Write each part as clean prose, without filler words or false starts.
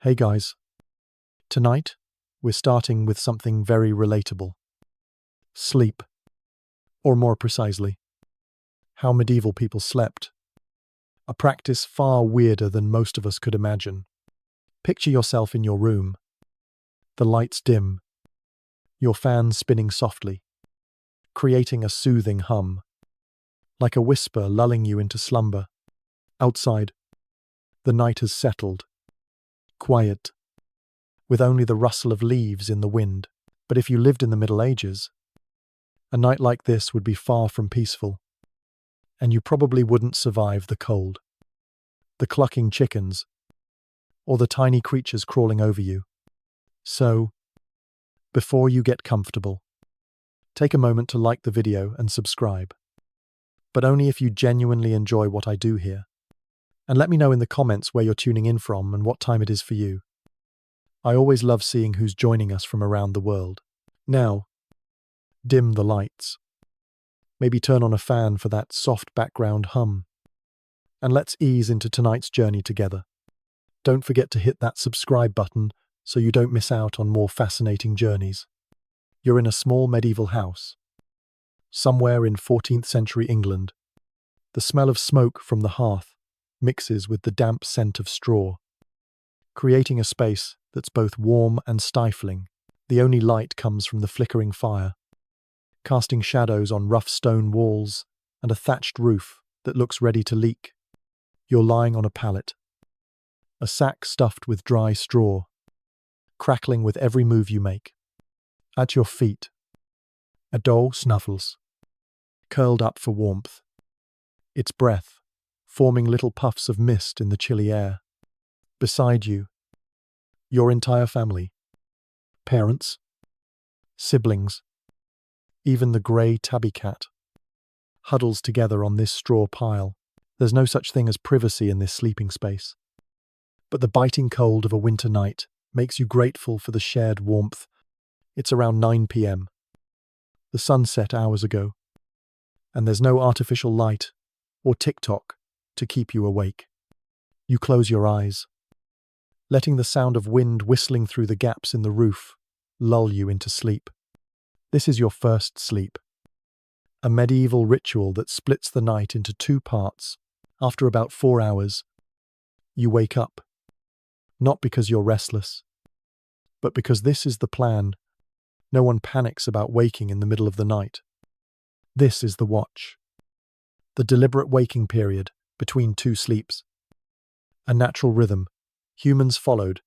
Hey guys, tonight we're starting with something very relatable. Sleep, or more precisely, how medieval people slept. A practice far weirder than most of us could imagine. Picture yourself in your room, the lights dim, your fan spinning softly, creating a soothing hum, like a whisper lulling you into slumber. Outside, the night has settled, quiet, with only the rustle of leaves in the wind. But if you lived in the Middle Ages, a night like this would be far from peaceful, and you probably wouldn't survive the cold, the clucking chickens, or the tiny creatures crawling over you. So, before you get comfortable, take a moment to like the video and subscribe. But only if you genuinely enjoy what I do here. And let me know in the comments where you're tuning in from and what time it is for you. I always love seeing who's joining us from around the world. Now, dim the lights. Maybe turn on a fan for that soft background hum. And let's ease into tonight's journey together. Don't forget to hit that subscribe button so you don't miss out on more fascinating journeys. You're in a small medieval house, somewhere in 14th century England. The smell of smoke from the hearth mixes with the damp scent of straw, creating a space that's both warm and stifling. The only light comes from the flickering fire, casting shadows on rough stone walls and a thatched roof that looks ready to leak. You're lying on a pallet, a sack stuffed with dry straw, crackling with every move you make. At your feet, a doll snuffles, curled up for warmth, its breath forming little puffs of mist in the chilly air. Beside you, your entire family, parents, siblings, even the grey tabby cat, huddles together on this straw pile. There's no such thing as privacy in this sleeping space. But the biting cold of a winter night makes you grateful for the shared warmth. It's around 9 p.m. The sun set hours ago, and there's no artificial light or TikTok to keep you awake. You close your eyes, letting the sound of wind whistling through the gaps in the roof lull you into sleep. This is your first sleep, a medieval ritual that splits the night into two parts. After about 4 hours, you wake up, not because you're restless, but because this is the plan. No one panics about waking in the middle of the night. This is the watch, the deliberate waking period between two sleeps. A natural rhythm humans followed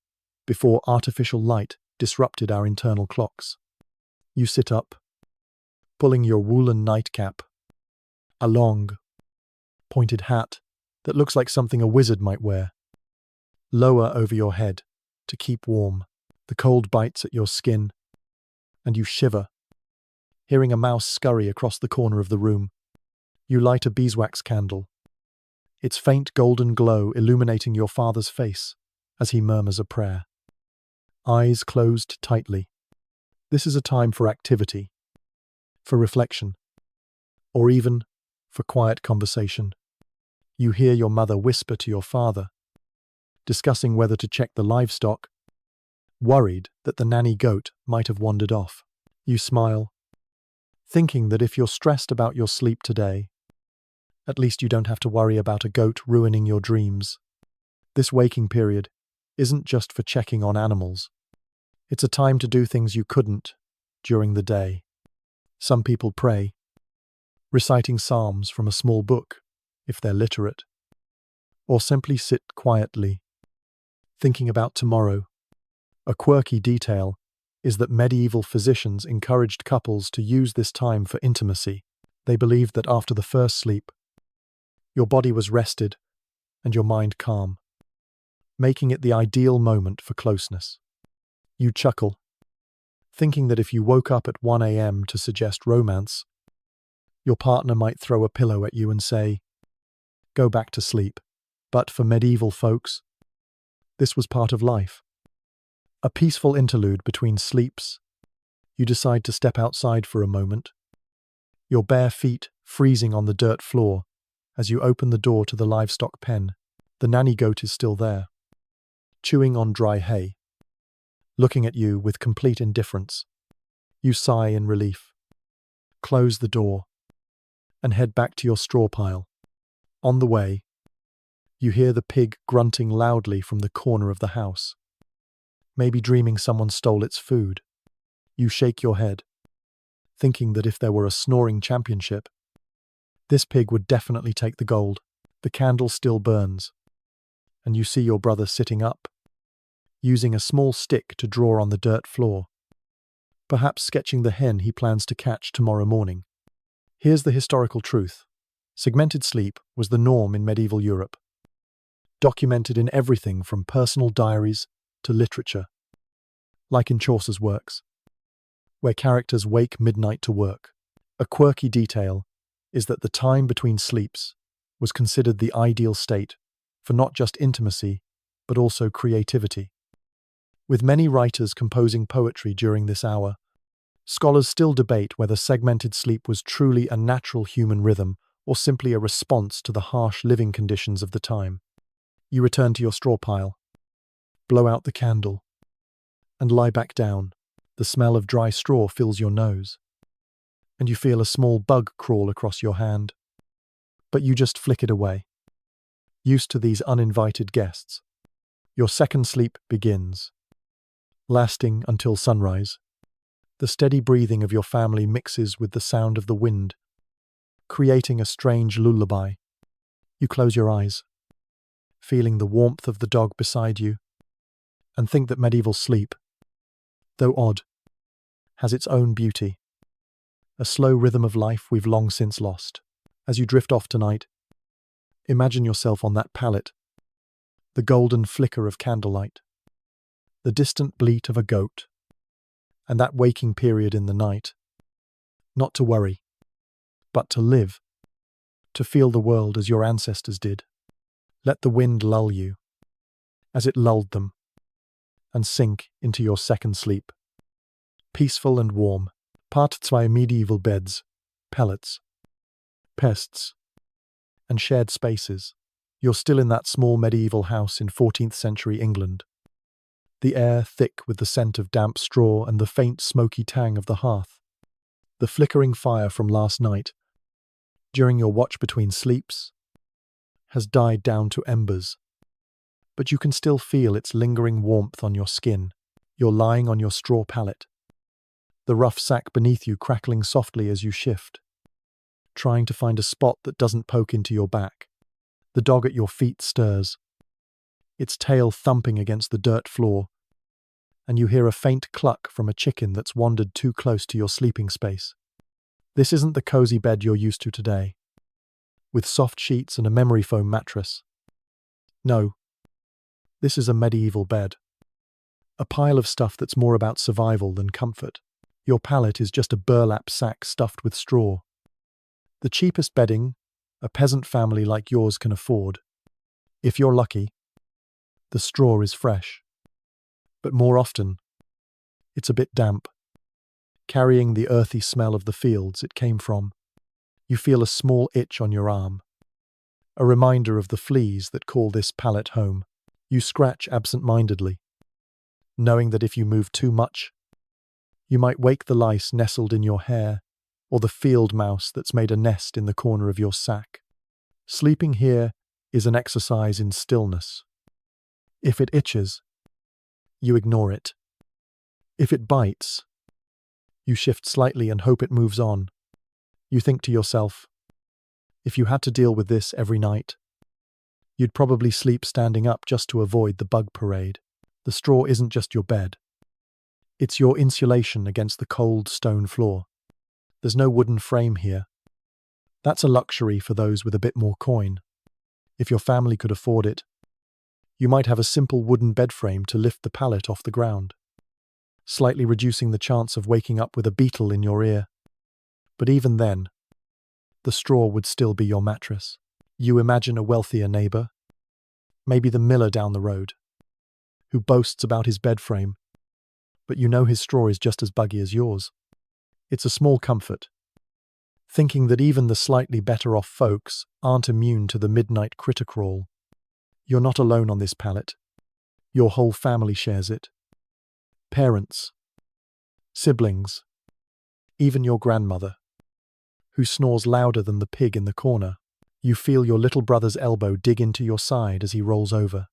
before artificial light disrupted our internal clocks. You sit up, pulling your woolen nightcap, a long, pointed hat that looks like something a wizard might wear, lower over your head to keep warm. The cold bites at your skin, and you shiver, hearing a mouse scurry across the corner of the room. You light a beeswax candle, its faint golden glow illuminating your father's face as he murmurs a prayer. Eyes closed tightly. This is a time for activity, for reflection, or even for quiet conversation. You hear your mother whisper to your father, discussing whether to check the livestock, worried that the nanny goat might have wandered off. You smile, thinking that if you're stressed about your sleep today, at least you don't have to worry about a goat ruining your dreams. This waking period isn't just for checking on animals. It's a time to do things you couldn't during the day. Some people pray, reciting psalms from a small book, if they're literate, or simply sit quietly, thinking about tomorrow. A quirky detail is that medieval physicians encouraged couples to use this time for intimacy. They believed that after the first sleep, your body was rested and your mind calm, making it the ideal moment for closeness. You chuckle, thinking that if you woke up at 1 a.m. to suggest romance, your partner might throw a pillow at you and say, "Go back to sleep." But for medieval folks, this was part of life. A peaceful interlude between sleeps. You decide to step outside for a moment, your bare feet freezing on the dirt floor as you open the door to the livestock pen. The nanny goat is still there, chewing on dry hay, looking at you with complete indifference. You sigh in relief, close the door, and head back to your straw pile. On the way, you hear the pig grunting loudly from the corner of the house, maybe dreaming someone stole its food. You shake your head, thinking that if there were a snoring championship, this pig would definitely take the gold. The candle still burns, and you see your brother sitting up, using a small stick to draw on the dirt floor, perhaps sketching the hen he plans to catch tomorrow morning. Here's the historical truth. Segmented sleep was the norm in medieval Europe, documented in everything from personal diaries to literature, like in Chaucer's works, where characters wake midnight to work. A quirky detail is that the time between sleeps was considered the ideal state for not just intimacy, but also creativity. With many writers composing poetry during this hour, scholars still debate whether segmented sleep was truly a natural human rhythm or simply a response to the harsh living conditions of the time. You return to your straw pile, blow out the candle, and lie back down. The smell of dry straw fills your nose, and you feel a small bug crawl across your hand. But you just flick it away. Used to these uninvited guests, your second sleep begins, lasting until sunrise. The steady breathing of your family mixes with the sound of the wind, creating a strange lullaby. You close your eyes, feeling the warmth of the dog beside you, and think that medieval sleep, though odd, has its own beauty, a slow rhythm of life we've long since lost. As you drift off tonight, imagine yourself on that pallet, the golden flicker of candlelight, the distant bleat of a goat, and that waking period in the night. Not to worry, but to live, to feel the world as your ancestors did. Let the wind lull you, as it lulled them, and sink into your second sleep. Peaceful and warm. Part 2: Medieval beds, pellets, pests, and shared spaces. You're still in that small medieval house in 14th century England. The air thick with the scent of damp straw and the faint smoky tang of the hearth. The flickering fire from last night, during your watch between sleeps, has died down to embers, but you can still feel its lingering warmth on your skin. You're lying on your straw pallet, the rough sack beneath you crackling softly as you shift, trying to find a spot that doesn't poke into your back. The dog at your feet stirs, its tail thumping against the dirt floor, and you hear a faint cluck from a chicken that's wandered too close to your sleeping space. This isn't the cozy bed you're used to today, with soft sheets and a memory foam mattress. No, this is a medieval bed, a pile of stuff that's more about survival than comfort. Your pallet is just a burlap sack stuffed with straw. The cheapest bedding a peasant family like yours can afford. If you're lucky, the straw is fresh. But more often, it's a bit damp, carrying the earthy smell of the fields it came from. You feel a small itch on your arm, a reminder of the fleas that call this pallet home. You scratch absent-mindedly, knowing that if you move too much, you might wake the lice nestled in your hair or the field mouse that's made a nest in the corner of your sack. Sleeping here is an exercise in stillness. If it itches, you ignore it. If it bites, you shift slightly and hope it moves on. You think to yourself, if you had to deal with this every night, you'd probably sleep standing up just to avoid the bug parade. The straw isn't just your bed. It's your insulation against the cold stone floor. There's no wooden frame here. That's a luxury for those with a bit more coin. If your family could afford it, you might have a simple wooden bed frame to lift the pallet off the ground, slightly reducing the chance of waking up with a beetle in your ear. But even then, the straw would still be your mattress. You imagine a wealthier neighbor, maybe the miller down the road, who boasts about his bed frame, but you know his straw is just as buggy as yours. It's a small comfort, thinking that even the slightly better off folks aren't immune to the midnight critter crawl. You're not alone on this pallet. Your whole family shares it. Parents, siblings, even your grandmother, who snores louder than the pig in the corner. You feel your little brother's elbow dig into your side as he rolls over,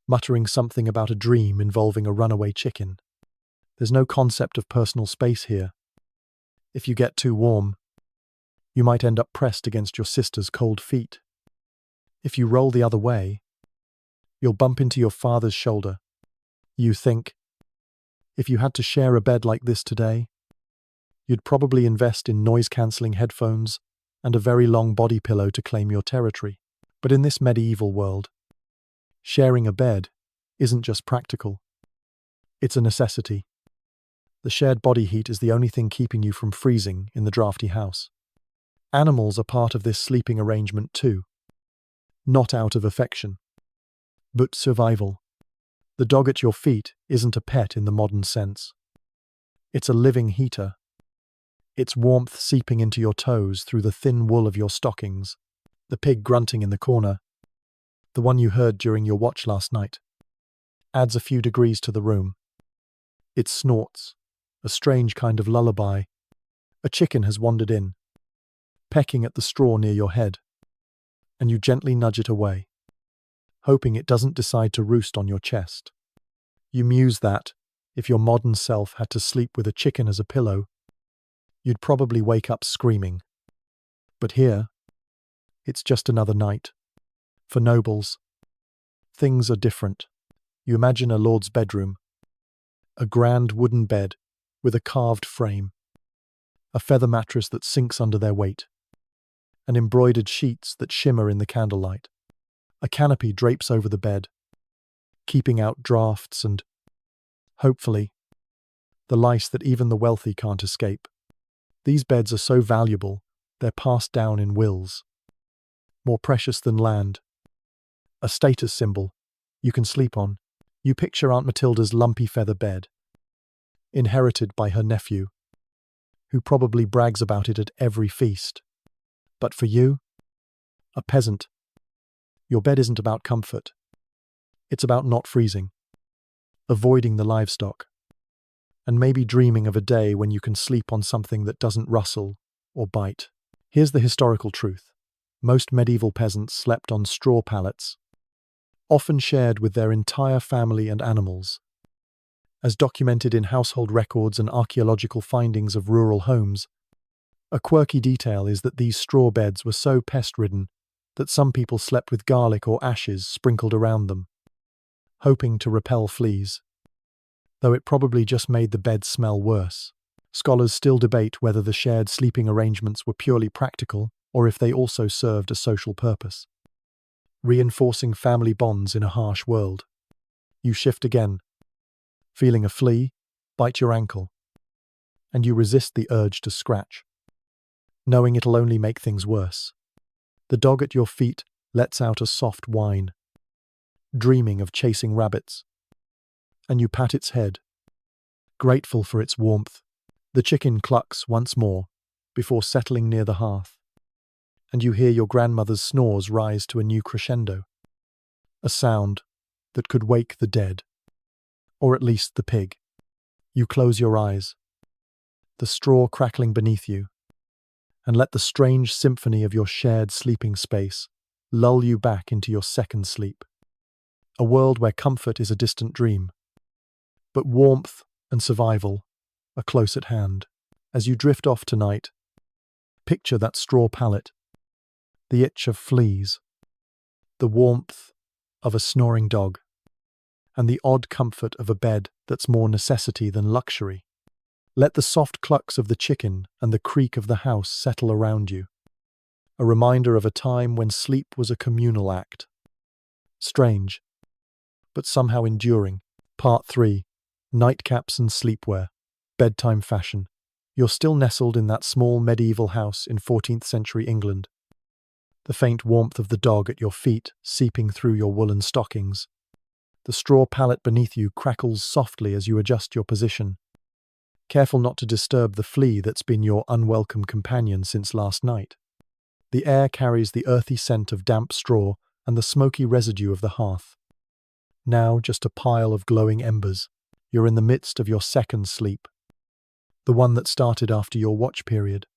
muttering something about a dream involving a runaway chicken. There's no concept of personal space here. If you get too warm, you might end up pressed against your sister's cold feet. If you roll the other way, you'll bump into your father's shoulder. You think, if you had to share a bed like this today, you'd probably invest in noise-cancelling headphones and a very long body pillow to claim your territory. But in this medieval world, sharing a bed isn't just practical. It's a necessity. The shared body heat is the only thing keeping you from freezing in the drafty house. Animals are part of this sleeping arrangement too. Not out of affection, but survival. The dog at your feet isn't a pet in the modern sense. It's a living heater. Its warmth seeping into your toes through the thin wool of your stockings. The pig grunting in the corner, the one you heard during your watch last night, adds a few degrees to the room. It snorts, a strange kind of lullaby. A chicken has wandered in, pecking at the straw near your head, and you gently nudge it away, hoping it doesn't decide to roost on your chest. You muse that, if your modern self had to sleep with a chicken as a pillow, you'd probably wake up screaming. But here, it's just another night. For nobles, things are different. You imagine a lord's bedroom, a grand wooden bed with a carved frame, a feather mattress that sinks under their weight, and embroidered sheets that shimmer in the candlelight. A canopy drapes over the bed, keeping out drafts and, hopefully, the lice that even the wealthy can't escape. These beds are so valuable, they're passed down in wills. More precious than land. A status symbol you can sleep on. You picture Aunt Matilda's lumpy feather bed, inherited by her nephew, who probably brags about it at every feast. But for you, a peasant, your bed isn't about comfort. It's about not freezing, avoiding the livestock, and maybe dreaming of a day when you can sleep on something that doesn't rustle or bite. Here's the historical truth. Most medieval peasants slept on straw pallets, often shared with their entire family and animals. As documented in household records and archaeological findings of rural homes, a quirky detail is that these straw beds were so pest-ridden that some people slept with garlic or ashes sprinkled around them, hoping to repel fleas. Though it probably just made the bed smell worse. Scholars still debate whether the shared sleeping arrangements were purely practical or if they also served a social purpose, reinforcing family bonds in a harsh world. You shift again, feeling a flea bite your ankle, and you resist the urge to scratch, knowing it'll only make things worse. The dog at your feet lets out a soft whine, dreaming of chasing rabbits, and you pat its head, grateful for its warmth. The chicken clucks once more before settling near the hearth, and you hear your grandmother's snores rise to a new crescendo, a sound that could wake the dead, or at least the pig. You close your eyes, the straw crackling beneath you, and let the strange symphony of your shared sleeping space lull you back into your second sleep. A world where comfort is a distant dream, but warmth and survival are close at hand. As you drift off tonight, picture that straw pallet, the itch of fleas, the warmth of a snoring dog, and the odd comfort of a bed that's more necessity than luxury. Let the soft clucks of the chicken and the creak of the house settle around you, a reminder of a time when sleep was a communal act. Strange, but somehow enduring. Part 3. Nightcaps and sleepwear. Bedtime fashion. You're still nestled in that small medieval house in 14th century England, the faint warmth of the dog at your feet seeping through your woolen stockings. The straw pallet beneath you crackles softly as you adjust your position, careful not to disturb the flea that's been your unwelcome companion since last night. The air carries the earthy scent of damp straw and the smoky residue of the hearth, Now just a pile of glowing embers. You're in the midst of your second sleep, the one that started after your watch period.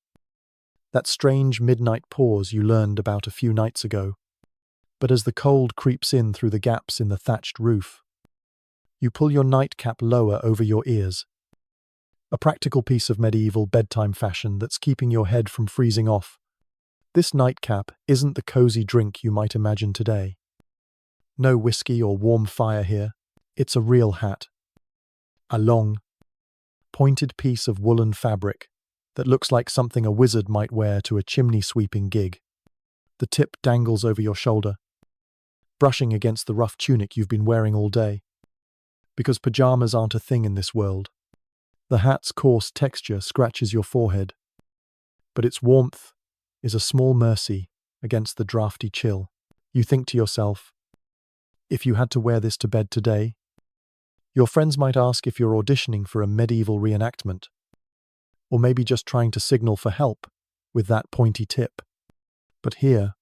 That strange midnight pause you learned about a few nights ago. But as the cold creeps in through the gaps in the thatched roof, you pull your nightcap lower over your ears. A practical piece of medieval bedtime fashion that's keeping your head from freezing off. This nightcap isn't the cozy drink you might imagine today. No whiskey or warm fire here. It's a real hat. A long, pointed piece of woolen fabric that looks like something a wizard might wear to a chimney-sweeping gig. The tip dangles over your shoulder, brushing against the rough tunic you've been wearing all day. Because pajamas aren't a thing in this world. The hat's coarse texture scratches your forehead, but its warmth is a small mercy against the drafty chill. You think to yourself, if you had to wear this to bed today, your friends might ask if you're auditioning for a medieval reenactment, or maybe just trying to signal for help with that pointy tip. But here,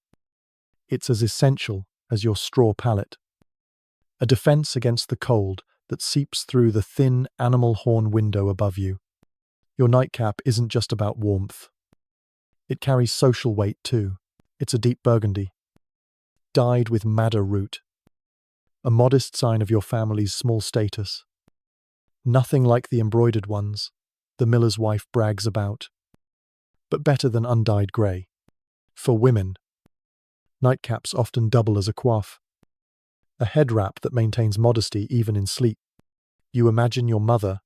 it's as essential as your straw pallet. A defense against the cold that seeps through the thin animal horn window above you. Your nightcap isn't just about warmth. It carries social weight too. It's a deep burgundy, dyed with madder root. A modest sign of your family's small status. Nothing like the embroidered ones the miller's wife brags about, but better than undyed grey. For women, nightcaps often double as a coif, a head wrap that maintains modesty even in sleep. You imagine your mother,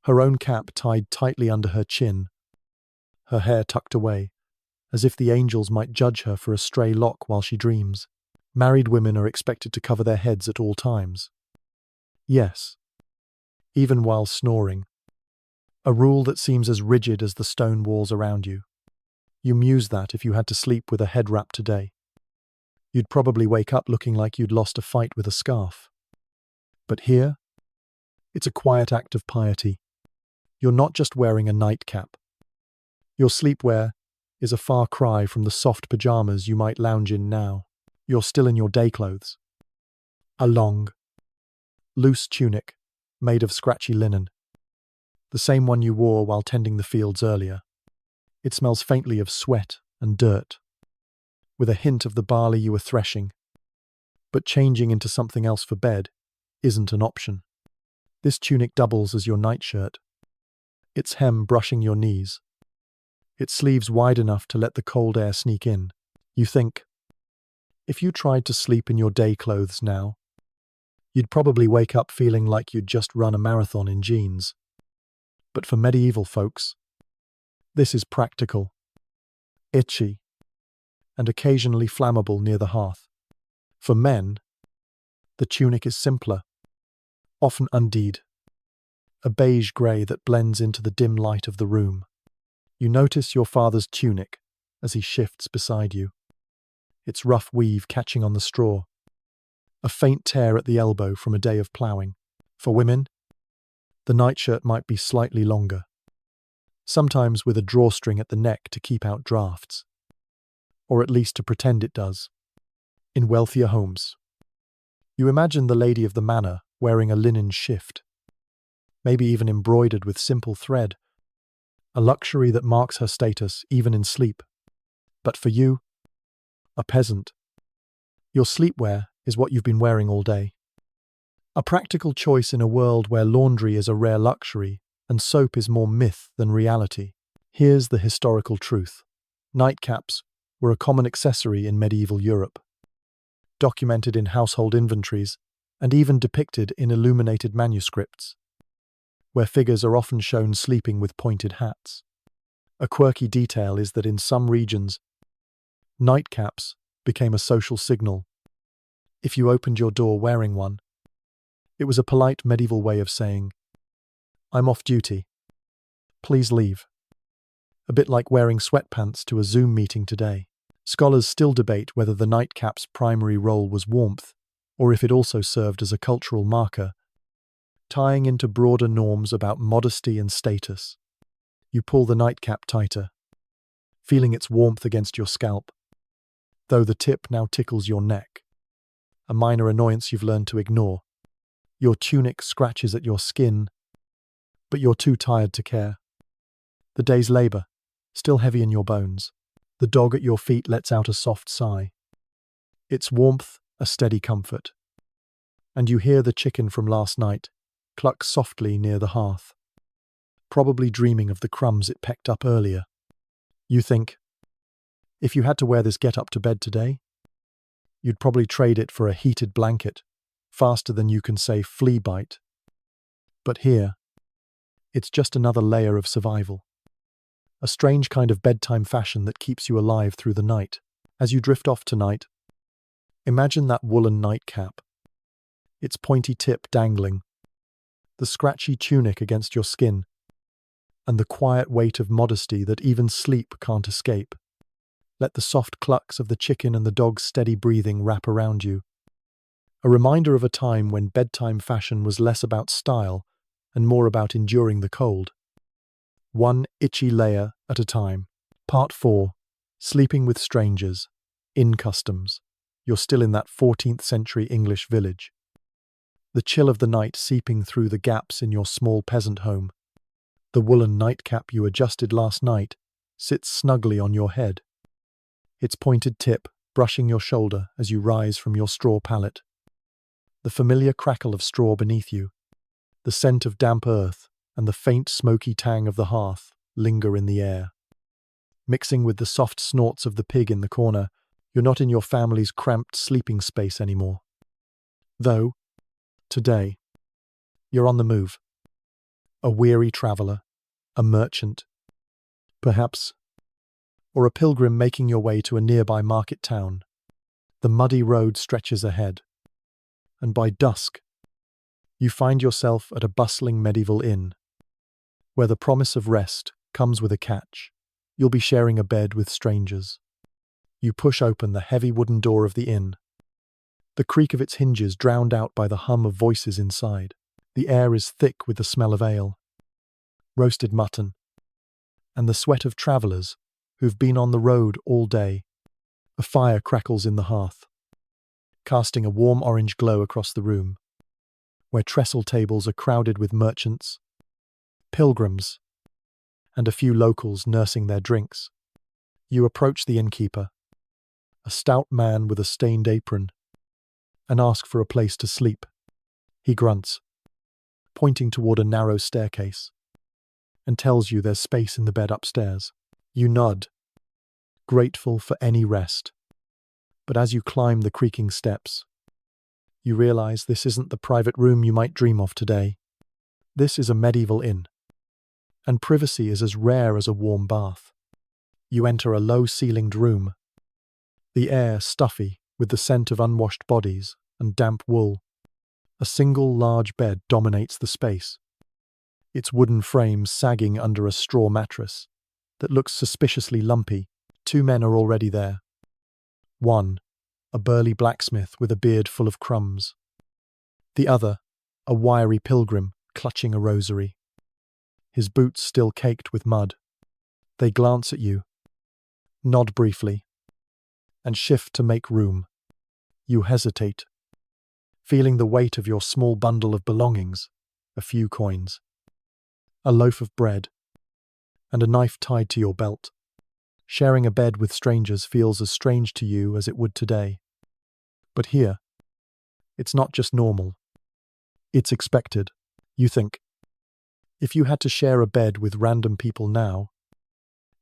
her own cap tied tightly under her chin, her hair tucked away, as if the angels might judge her for a stray lock while she dreams. Married women are expected to cover their heads at all times. Yes, even while snoring. A rule that seems as rigid as the stone walls around you. You muse that if you had to sleep with a head wrap today. You'd probably wake up looking like you'd lost a fight with a scarf. But here, it's a quiet act of piety. You're not just wearing a nightcap. Your sleepwear is a far cry from the soft pajamas you might lounge in now. You're still in your day clothes. A long, loose tunic made of scratchy linen. The same one you wore while tending the fields earlier. It smells faintly of sweat and dirt, with a hint of the barley you were threshing. But changing into something else for bed isn't an option. This tunic doubles as your nightshirt, its hem brushing your knees, its sleeves wide enough to let the cold air sneak in. You think, if you tried to sleep in your day clothes now, you'd probably wake up feeling like you'd just run a marathon in jeans. But for medieval folks, this is practical, itchy, and occasionally flammable near the hearth. For men, the tunic is simpler, often undid, a beige grey that blends into the dim light of the room. You notice your father's tunic as he shifts beside you, its rough weave catching on the straw, a faint tear at the elbow from a day of ploughing. For women, the nightshirt might be slightly longer, sometimes with a drawstring at the neck to keep out drafts, or at least to pretend it does. In wealthier homes, you imagine the lady of the manor wearing a linen shift, maybe even embroidered with simple thread, a luxury that marks her status even in sleep. But for you, a peasant, your sleepwear is what you've been wearing all day. A practical choice in a world where laundry is a rare luxury and soap is more myth than reality. Here's the historical truth. Nightcaps were a common accessory in medieval Europe, documented in household inventories and even depicted in illuminated manuscripts, where figures are often shown sleeping with pointed hats. A quirky detail is that in some regions, nightcaps became a social signal. If you opened your door wearing one, it was a polite medieval way of saying, "I'm off duty. Please leave." A bit like wearing sweatpants to a Zoom meeting today. Scholars still debate whether the nightcap's primary role was warmth, or if it also served as a cultural marker, tying into broader norms about modesty and status. You pull the nightcap tighter, feeling its warmth against your scalp, though the tip now tickles your neck. a minor annoyance you've learned to ignore. Your tunic scratches at your skin, but you're too tired to care. The day's labor, still heavy in your bones. The dog at your feet lets out a soft sigh. Its warmth, a steady comfort. And you hear the chicken from last night cluck softly near the hearth, probably dreaming of the crumbs it pecked up earlier. You think, if you had to wear this get-up to bed today, you'd probably trade it for a heated blanket, faster than you can say flea bite. But here, it's just another layer of survival. A strange kind of bedtime fashion that keeps you alive through the night. As you drift off tonight, imagine that woolen nightcap, its pointy tip dangling, the scratchy tunic against your skin, and the quiet weight of modesty that even sleep can't escape. Let the soft clucks of the chicken and the dog's steady breathing wrap around you. A reminder of a time when bedtime fashion was less about style and more about enduring the cold. One itchy layer at a time. Part 4. Sleeping with strangers. In customs. You're still in that 14th century English village. The chill of the night seeping through the gaps in your small peasant home. The woolen nightcap you adjusted last night sits snugly on your head, its pointed tip brushing your shoulder as you rise from your straw pallet. The familiar crackle of straw beneath you, the scent of damp earth, and the faint smoky tang of the hearth linger in the air. Mixing with the soft snorts of the pig in the corner, you're not in your family's cramped sleeping space anymore. Though, today, you're on the move. A weary traveller, a merchant, perhaps, or a pilgrim making your way to a nearby market town. The muddy road stretches ahead, and by dusk, you find yourself at a bustling medieval inn, where the promise of rest comes with a catch. You'll be sharing a bed with strangers. You push open the heavy wooden door of the inn, the creak of its hinges drowned out by the hum of voices inside. The air is thick with the smell of ale, roasted mutton, and the sweat of travellers who've been on the road all day. A fire crackles in the hearth, casting a warm orange glow across the room, where trestle tables are crowded with merchants, pilgrims, and a few locals nursing their drinks. You approach the innkeeper, a stout man with a stained apron, and ask for a place to sleep. He grunts, pointing toward a narrow staircase, and tells you there's space in the bed upstairs. You nod, grateful for any rest. But as you climb the creaking steps, you realize this isn't the private room you might dream of today. This is a medieval inn, and privacy is as rare as a warm bath. You enter a low-ceilinged room, the air stuffy with the scent of unwashed bodies and damp wool. A single large bed dominates the space, its wooden frame sagging under a straw mattress that looks suspiciously lumpy. Two men are already there. One, a burly blacksmith with a beard full of crumbs. The other, a wiry pilgrim clutching a rosary, his boots still caked with mud. They glance at you, nod briefly, and shift to make room. You hesitate, feeling the weight of your small bundle of belongings, a few coins, a loaf of bread, and a knife tied to your belt. Sharing a bed with strangers feels as strange to you as it would today. But here, it's not just normal. It's expected. You think, if you had to share a bed with random people now,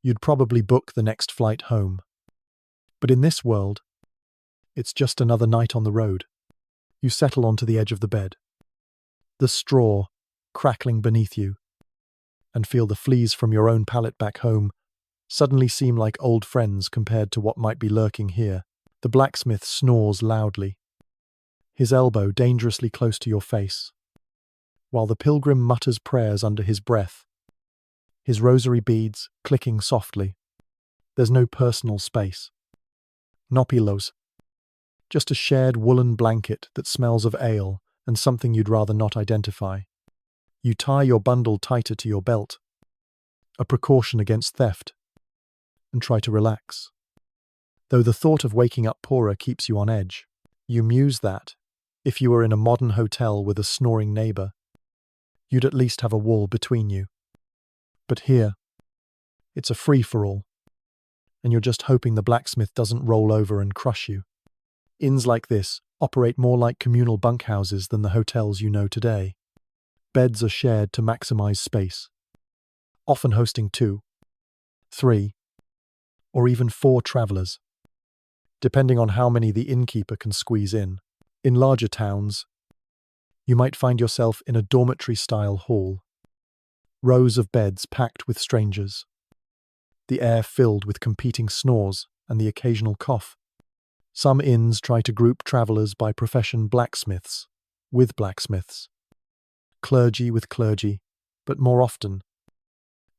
you'd probably book the next flight home. But in this world, it's just another night on the road. You settle onto the edge of the bed, the straw crackling beneath you, and feel the fleas from your own pallet back home suddenly seem like old friends compared to what might be lurking here. The blacksmith snores loudly, his elbow dangerously close to your face, while the pilgrim mutters prayers under his breath, his rosary beads clicking softly. There's no personal space. No pillows. Just a shared woolen blanket that smells of ale and something you'd rather not identify. You tie your bundle tighter to your belt, a precaution against theft, and try to relax, though the thought of waking up poorer keeps you on edge. You muse that, if you were in a modern hotel with a snoring neighbor, you'd at least have a wall between you. But here, it's a free-for-all, and you're just hoping the blacksmith doesn't roll over and crush you. Inns like this operate more like communal bunkhouses than the hotels you know today. Beds are shared to maximize space, often hosting 2, 3, or even 4 travelers, depending on how many the innkeeper can squeeze in. In larger towns, you might find yourself in a dormitory-style hall, rows of beds packed with strangers, the air filled with competing snores and the occasional cough. Some inns try to group travelers by profession: blacksmiths with blacksmiths, clergy with clergy, but more often,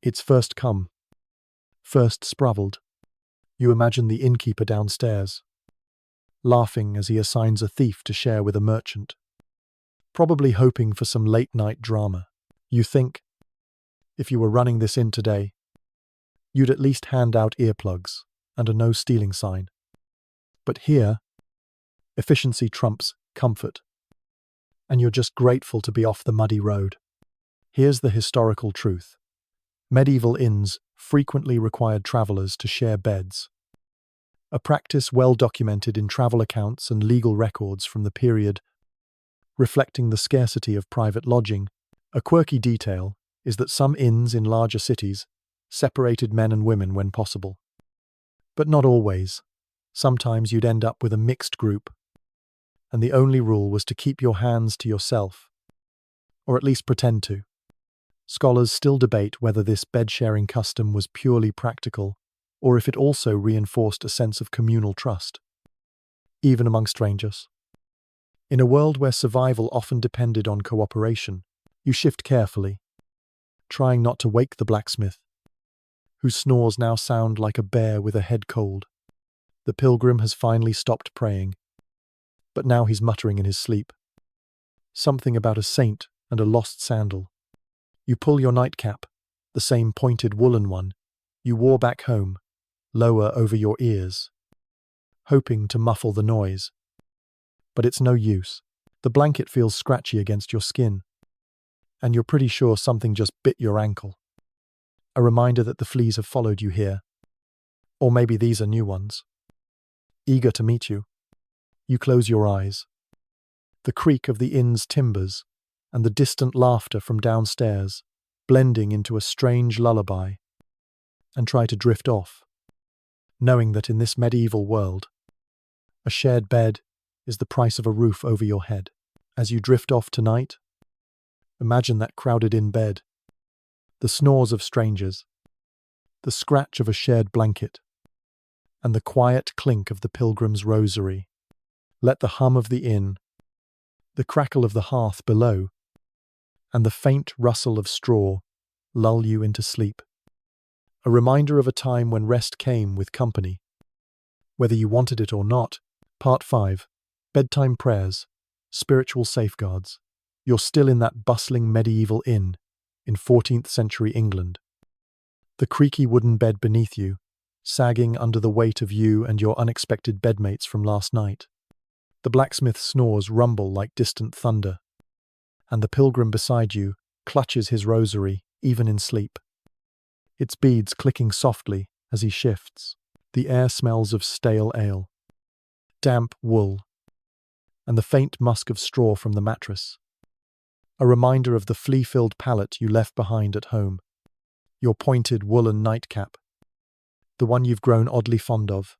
it's first come, first spraveled. You imagine the innkeeper downstairs, laughing as he assigns a thief to share with a merchant, probably hoping for some late-night drama. You think, if you were running this inn today, you'd at least hand out earplugs and a no-stealing sign. But here, efficiency trumps comfort, and you're just grateful to be off the muddy road. Here's the historical truth. Medieval inns frequently required travelers to share beds, a practice well documented in travel accounts and legal records from the period, reflecting the scarcity of private lodging. A quirky detail is that some inns in larger cities separated men and women when possible. But not always. Sometimes you'd end up with a mixed group, and the only rule was to keep your hands to yourself, or at least pretend to. Scholars still debate whether this bed-sharing custom was purely practical, or if it also reinforced a sense of communal trust, even among strangers. In a world where survival often depended on cooperation, you shift carefully, trying not to wake the blacksmith, whose snores now sound like a bear with a head cold. The pilgrim has finally stopped praying, but now he's muttering in his sleep. Something about a saint and a lost sandal. You pull your nightcap, the same pointed woolen one you wore back home, lower over your ears, hoping to muffle the noise. But it's no use. The blanket feels scratchy against your skin, and you're pretty sure something just bit your ankle. A reminder that the fleas have followed you here. Or maybe these are new ones. Eager to meet you, you close your eyes. The creak of the inn's timbers and the distant laughter from downstairs blending into a strange lullaby, and try to drift off, knowing that in this medieval world, a shared bed is the price of a roof over your head. As you drift off tonight, imagine that crowded-in bed, the snores of strangers, the scratch of a shared blanket, and the quiet clink of the pilgrim's rosary. Let the hum of the inn, the crackle of the hearth below, and the faint rustle of straw lull you into sleep. A reminder of a time when rest came with company, whether you wanted it or not. Part 5. Bedtime Prayers, Spiritual Safeguards. You're still in that bustling medieval inn in 14th century England. The creaky wooden bed beneath you, sagging under the weight of you and your unexpected bedmates from last night. The blacksmith's snores rumble like distant thunder, and the pilgrim beside you clutches his rosary even in sleep, its beads clicking softly as he shifts. The air smells of stale ale, damp wool, and the faint musk of straw from the mattress. A reminder of the flea-filled pallet you left behind at home. Your pointed woolen nightcap, the one you've grown oddly fond of,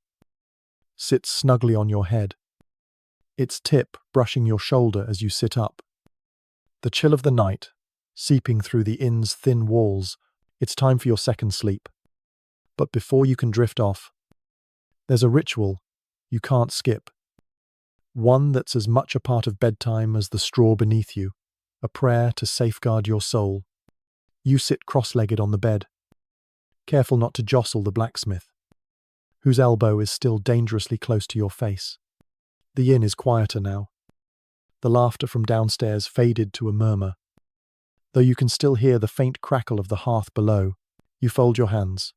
sits snugly on your head, its tip brushing your shoulder as you sit up. The chill of the night, seeping through the inn's thin walls. It's time for your second sleep. But before you can drift off, there's a ritual you can't skip. One that's as much a part of bedtime as the straw beneath you, a prayer to safeguard your soul. You sit cross-legged on the bed, careful not to jostle the blacksmith, whose elbow is still dangerously close to your face. The inn is quieter now. The laughter from downstairs faded to a murmur. Though you can still hear the faint crackle of the hearth below, you fold your hands.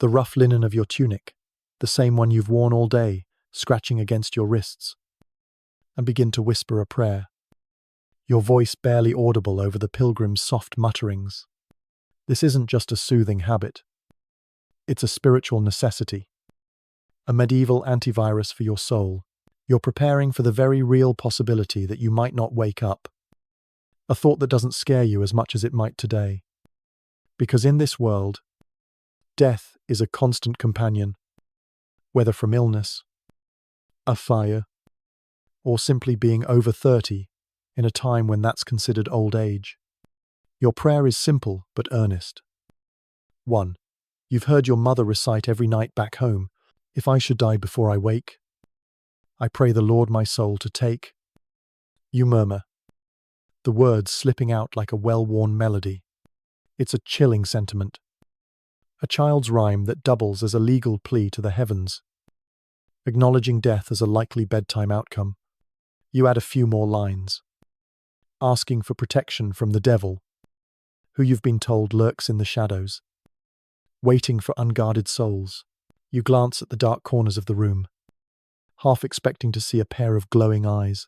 The rough linen of your tunic, the same one you've worn all day, scratching against your wrists. and begin to whisper a prayer, your voice barely audible over the pilgrim's soft mutterings. This isn't just a soothing habit. It's a spiritual necessity, a medieval antivirus for your soul. You're preparing for the very real possibility that you might not wake up, a thought that doesn't scare you as much as it might today. Because in this world, death is a constant companion, whether from illness, a fire, or simply being over 30 in a time when that's considered old age. Your prayer is simple but earnest. 1. You've heard your mother recite every night back home, "If I should die before I wake, I pray the Lord my soul to take." You murmur, the words slipping out like a well-worn melody. It's a chilling sentiment, a child's rhyme that doubles as a legal plea to the heavens, acknowledging death as a likely bedtime outcome. You add a few more lines, asking for protection from the devil, who you've been told lurks in the shadows, waiting for unguarded souls. You glance at the dark corners of the room, half expecting to see a pair of glowing eyes.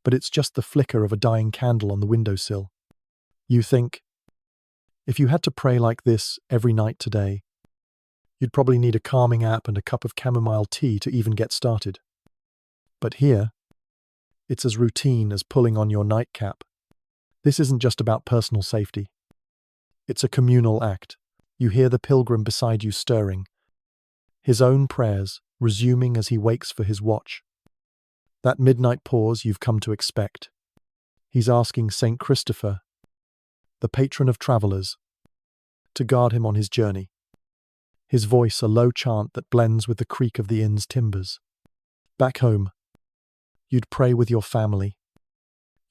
But it's just the flicker of a dying candle on the windowsill. You think, if you had to pray like this every night today, you'd probably need a calming app and a cup of chamomile tea to even get started. But here, it's as routine as pulling on your nightcap. This isn't just about personal safety. It's a communal act. You hear the pilgrim beside you stirring, his own prayers resuming as he waits for his watch. That midnight pause you've come to expect. He's asking Saint Christopher, the patron of travelers, to guard him on his journey. His voice a low chant that blends with the creak of the inn's timbers. Back home, you'd pray with your family,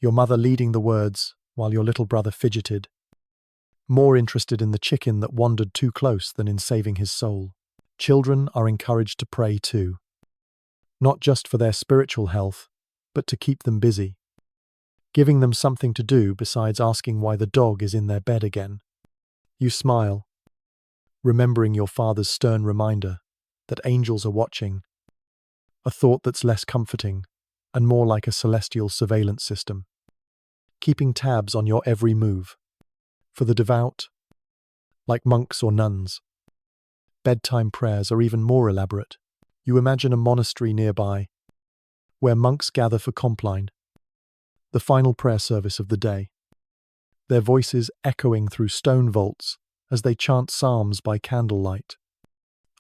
your mother leading the words while your little brother fidgeted, more interested in the chicken that wandered too close than in saving his soul. Children are encouraged to pray too, not just for their spiritual health, but to keep them busy, giving them something to do besides asking why the dog is in their bed again. You smile, remembering your father's stern reminder that angels are watching, a thought that's less comforting and more like a celestial surveillance system, keeping tabs on your every move. For the devout, like monks or nuns, bedtime prayers are even more elaborate. You imagine a monastery nearby, where monks gather for compline, the final prayer service of the day, their voices echoing through stone vaults as they chant psalms by candlelight.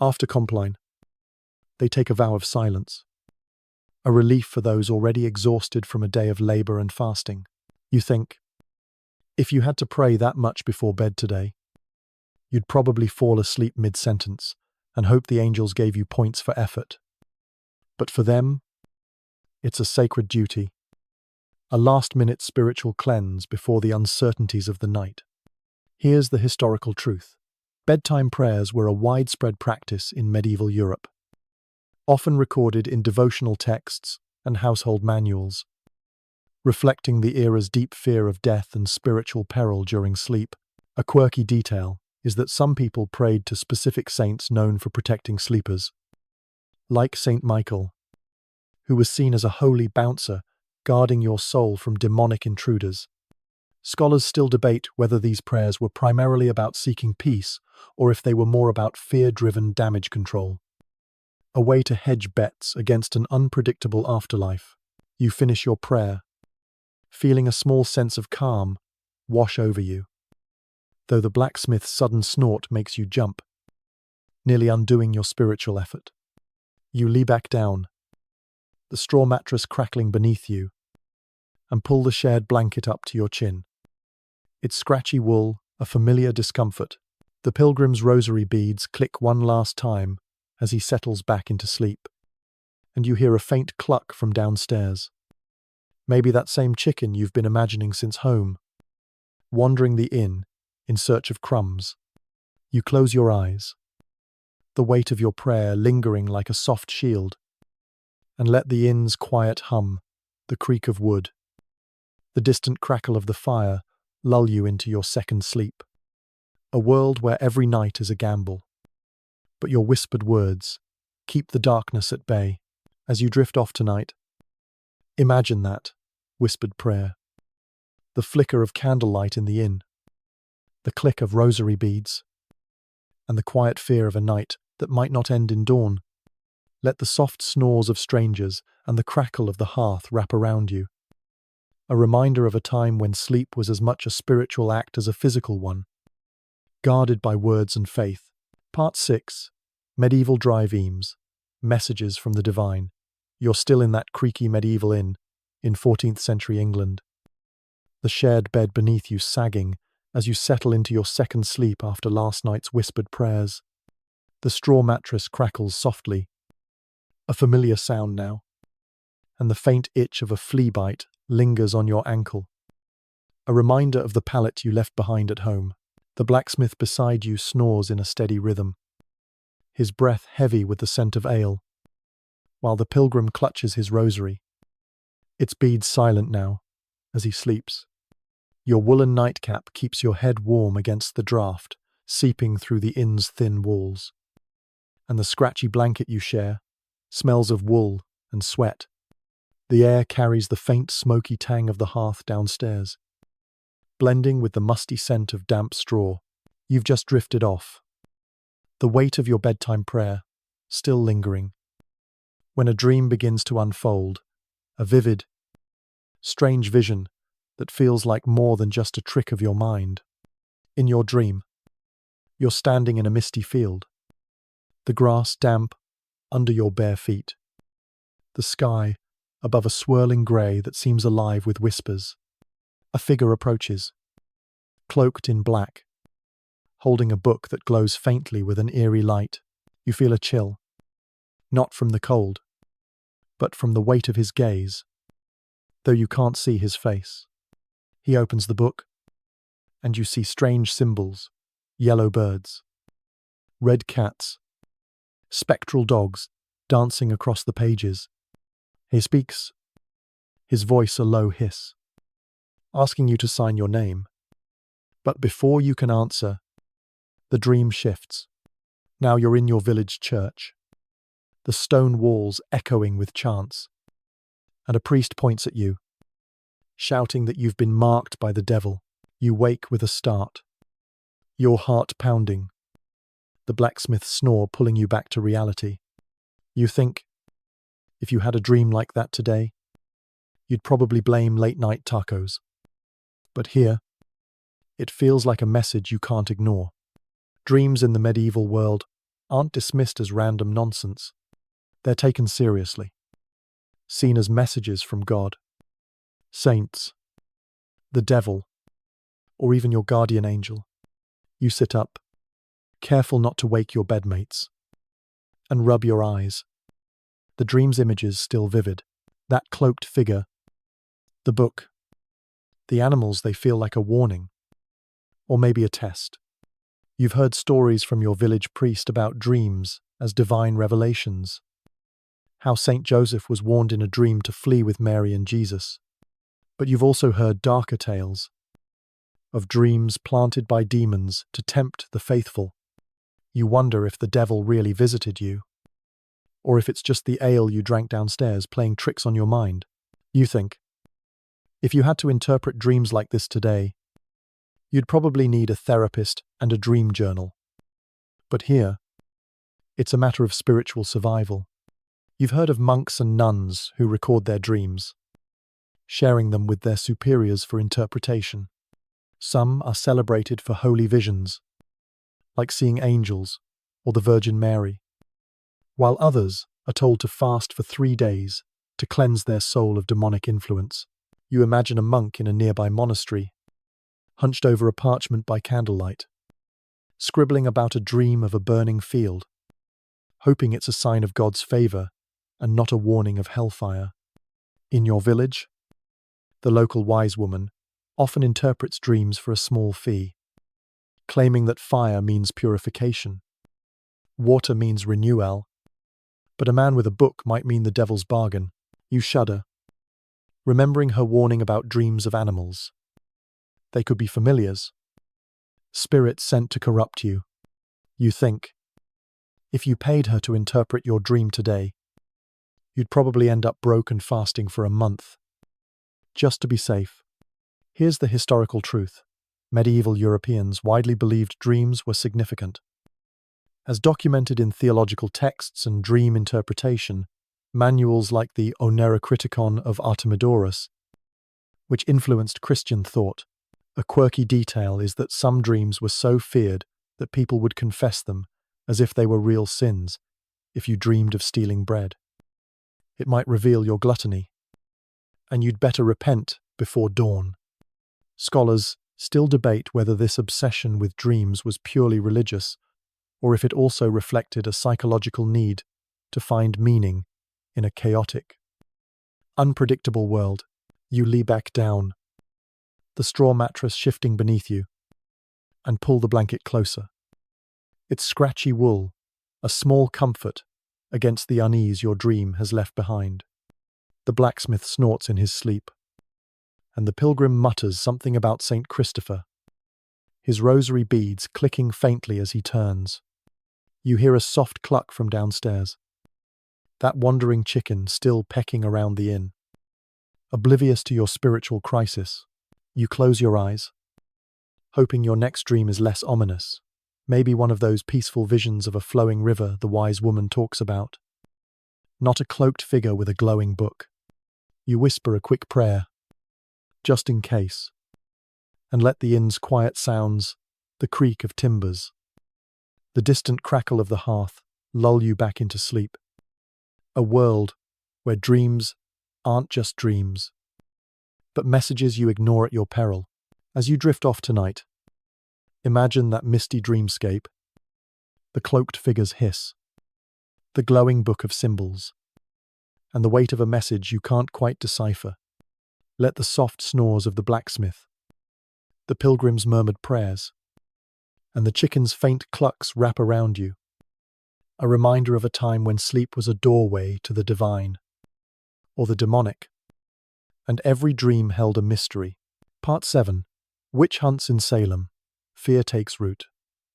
After compline, they take a vow of silence, a relief for those already exhausted from a day of labor and fasting. You think, if you had to pray that much before bed today, you'd probably fall asleep mid-sentence and hope the angels gave you points for effort. But for them, it's a sacred duty, a last-minute spiritual cleanse before the uncertainties of the night. Here's the historical truth. Bedtime prayers were a widespread practice in medieval Europe, often recorded in devotional texts and household manuals, reflecting the era's deep fear of death and spiritual peril during sleep. A quirky detail is that some people prayed to specific saints known for protecting sleepers, like Saint Michael, who was seen as a holy bouncer guarding your soul from demonic intruders. Scholars still debate whether these prayers were primarily about seeking peace or if they were more about fear-driven damage control, a way to hedge bets against an unpredictable afterlife. You finish your prayer, feeling a small sense of calm wash over you, though the blacksmith's sudden snort makes you jump, nearly undoing your spiritual effort. You lie back down, the straw mattress crackling beneath you, and pull the shared blanket up to your chin. Its scratchy wool, a familiar discomfort. The pilgrim's rosary beads click one last time as he settles back into sleep, and you hear a faint cluck from downstairs. Maybe that same chicken you've been imagining since home, wandering the inn in search of crumbs. You close your eyes, the weight of your prayer lingering like a soft shield, and let the inn's quiet hum, the creak of wood, the distant crackle of the fire lull you into your second sleep. A world where every night is a gamble, but your whispered words keep the darkness at bay. As you drift off tonight, Imagine that whispered prayer, the flicker of candlelight in the inn, the click of rosary beads, and the quiet fear of a night that might not end in dawn. Let the soft snores of strangers and the crackle of the hearth wrap around you, a reminder of a time when sleep was as much a spiritual act as a physical one, guarded by words and faith. Part 6. Medieval Drive-Eames. Messages from the Divine. You're still in that creaky medieval inn in 14th century England. The shared bed beneath you sagging as you settle into your second sleep after last night's whispered prayers. The straw mattress crackles softly, a familiar sound now, and the faint itch of a flea bite lingers on your ankle, a reminder of the pallet you left behind at home. The blacksmith beside you snores in a steady rhythm, his breath heavy with the scent of ale, while the pilgrim clutches his rosary, its beads silent now as he sleeps. Your woolen nightcap keeps your head warm against the draught seeping through the inn's thin walls, and the scratchy blanket you share smells of wool and sweat. The air carries the faint smoky tang of the hearth downstairs, blending with the musty scent of damp straw. You've just drifted off, the weight of your bedtime prayer still lingering, when a dream begins to unfold, a vivid, strange vision that feels like more than just a trick of your mind. In your dream, you're standing in a misty field, the grass damp under your bare feet, the sky above a swirling grey that seems alive with whispers. A figure approaches, cloaked in black, holding a book that glows faintly with an eerie light. You feel a chill, not from the cold, but from the weight of his gaze, though you can't see his face. He opens the book, and you see strange symbols, yellow birds, red cats, spectral dogs dancing across the pages. He speaks, his voice a low hiss, asking you to sign your name. But before you can answer, the dream shifts. Now you're in your village church, the stone walls echoing with chants, and a priest points at you, shouting that you've been marked by the devil. You wake with a start, your heart pounding, the blacksmith's snore pulling you back to reality. You think, if you had a dream like that today, you'd probably blame late-night tacos. But here, it feels like a message you can't ignore. Dreams in the medieval world aren't dismissed as random nonsense. They're taken seriously, seen as messages from God, saints, the devil, or even your guardian angel. You sit up, careful not to wake your bedmates, and rub your eyes. The dream's images still vivid. That cloaked figure, the book, the animals, they feel like a warning, or maybe a test. You've heard stories from your village priest about dreams as divine revelations, how Saint Joseph was warned in a dream to flee with Mary and Jesus. But you've also heard darker tales of dreams planted by demons to tempt the faithful. You wonder if the devil really visited you, or if it's just the ale you drank downstairs playing tricks on your mind. You think, if you had to interpret dreams like this today, you'd probably need a therapist and a dream journal. But here, it's a matter of spiritual survival. You've heard of monks and nuns who record their dreams, sharing them with their superiors for interpretation. Some are celebrated for holy visions, like seeing angels or the Virgin Mary, while others are told to fast for 3 days to cleanse their soul of demonic influence. You imagine a monk in a nearby monastery, hunched over a parchment by candlelight, scribbling about a dream of a burning field, hoping it's a sign of God's favor and not a warning of hellfire. In your village, the local wise woman often interprets dreams for a small fee, claiming that fire means purification, water means renewal, but a man with a book might mean the devil's bargain. You shudder, remembering her warning about dreams of animals. They could be familiars, spirits sent to corrupt you. You think, if you paid her to interpret your dream today, You'd probably end up broke and fasting for a month, just to be safe. Here's the historical truth. Medieval Europeans widely believed dreams were significant. As documented in theological texts and dream interpretation, manuals like the Oneirocriticon of Artemidorus, which influenced Christian thought. A quirky detail is that some dreams were so feared that people would confess them as if they were real sins. If you dreamed of stealing bread, it might reveal your gluttony, and you'd better repent before dawn. Scholars still debate whether this obsession with dreams was purely religious, or if it also reflected a psychological need to find meaning in a chaotic, unpredictable world. You lie back down, the straw mattress shifting beneath you, and pull the blanket closer. Its scratchy wool, a small comfort against the unease your dream has left behind. The blacksmith snorts in his sleep, and the pilgrim mutters something about St. Christopher, his rosary beads clicking faintly as he turns. You hear a soft cluck from downstairs. That wandering chicken still pecking around the inn. Oblivious to your spiritual crisis, you close your eyes, hoping your next dream is less ominous. Maybe one of those peaceful visions of a flowing river the wise woman talks about. Not a cloaked figure with a glowing book. You whisper a quick prayer, just in case, and let the inn's quiet sounds, the creak of timbers, the distant crackle of the hearth, lull you back into sleep. A world where dreams aren't just dreams, but messages you ignore at your peril. As you drift off tonight, imagine that misty dreamscape, the cloaked figures hiss, the glowing book of symbols, and the weight of a message you can't quite decipher. Let the soft snores of the blacksmith, the pilgrim's murmured prayers, and the chicken's faint clucks wrap around you, a reminder of a time when sleep was a doorway to the divine, or the demonic, and every dream held a mystery. Part 7. Witch hunts in Salem. Fear takes root.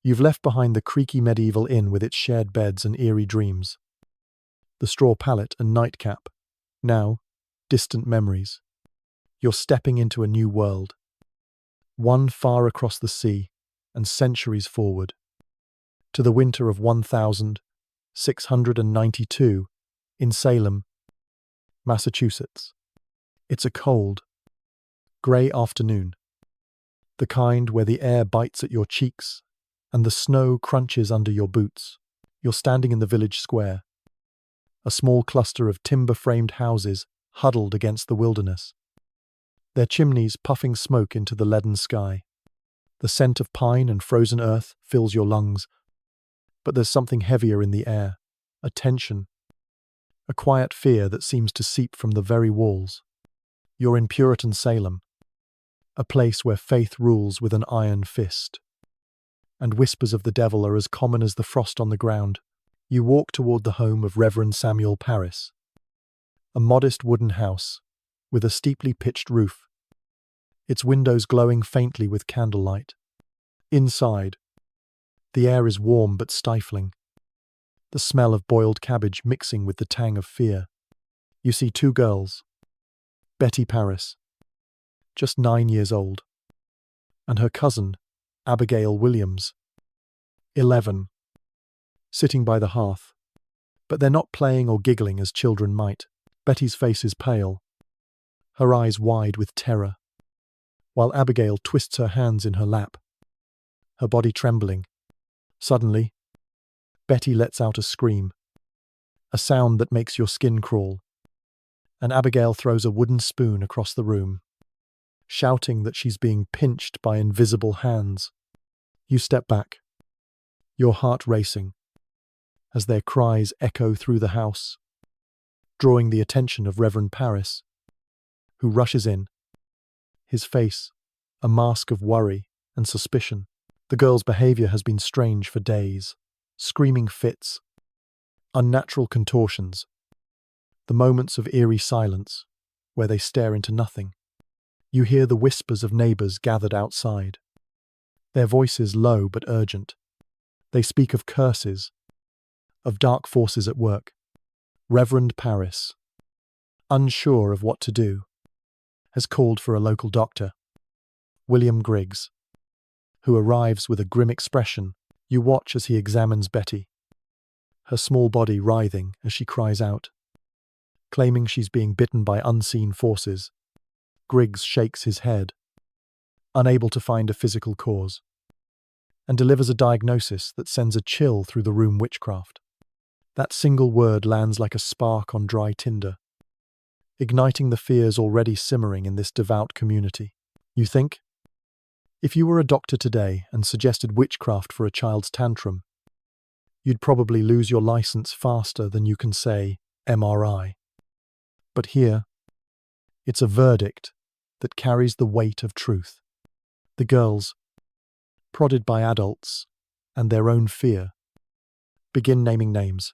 You've left behind the creaky medieval inn with its shared beds and eerie dreams, the straw pallet and nightcap. Now, distant memories. You're stepping into a new world, one far across the sea and centuries forward, to the winter of 1692 in Salem, Massachusetts. It's a cold, grey afternoon, the kind where the air bites at your cheeks and the snow crunches under your boots. You're standing in the village square, a small cluster of timber-framed houses huddled against the wilderness, their chimneys puffing smoke into the leaden sky. The scent of pine and frozen earth fills your lungs, but there's something heavier in the air, a tension, a quiet fear that seems to seep from the very walls. You're in Puritan Salem, a place where faith rules with an iron fist, and whispers of the devil are as common as the frost on the ground. You walk toward the home of Reverend Samuel Parris, a modest wooden house with a steeply pitched roof, its windows glowing faintly with candlelight. Inside, the air is warm but stifling, the smell of boiled cabbage mixing with the tang of fear. You see two girls, Betty Parris, just 9 years old, and her cousin, Abigail Williams, 11, sitting by the hearth. But they're not playing or giggling as children might. Betty's face is pale, her eyes wide with terror, while Abigail twists her hands in her lap, her body trembling. Suddenly, Betty lets out a scream, a sound that makes your skin crawl, and Abigail throws a wooden spoon across the room, shouting that she's being pinched by invisible hands. You step back, your heart racing, as their cries echo through the house, drawing the attention of Reverend Parris, who rushes in, his face a mask of worry and suspicion. The girl's behavior has been strange for days. Screaming fits, unnatural contortions, the moments of eerie silence where they stare into nothing. You hear the whispers of neighbors gathered outside, their voices low but urgent. They speak of curses, of dark forces at work, Reverend Paris, unsure of what to do, has called for a local doctor, William Griggs, who arrives with a grim expression. You watch as he examines Betty, her small body writhing as she cries out, claiming she's being bitten by unseen forces. Griggs shakes his head, unable to find a physical cause, and delivers a diagnosis that sends a chill through the room. Witchcraft. That single word lands like a spark on dry tinder, igniting the fears already simmering in this devout community. You think? If you were a doctor today and suggested witchcraft for a child's tantrum, you'd probably lose your license faster than you can say MRI. But here, it's a verdict that carries the weight of truth. The girls, prodded by adults and their own fear, begin naming names.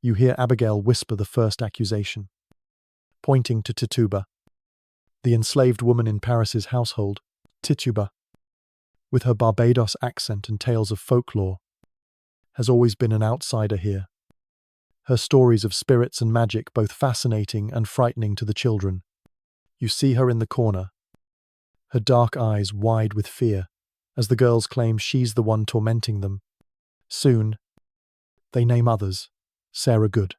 You hear Abigail whisper the first accusation, pointing to Tituba, the enslaved woman in Paris's household. Tituba, with her Barbados accent and tales of folklore, has always been an outsider here. Her stories of spirits and magic both fascinating and frightening to the children. You see her in the corner, her dark eyes wide with fear, as the girls claim she's the one tormenting them. Soon, they name others. Sarah Good,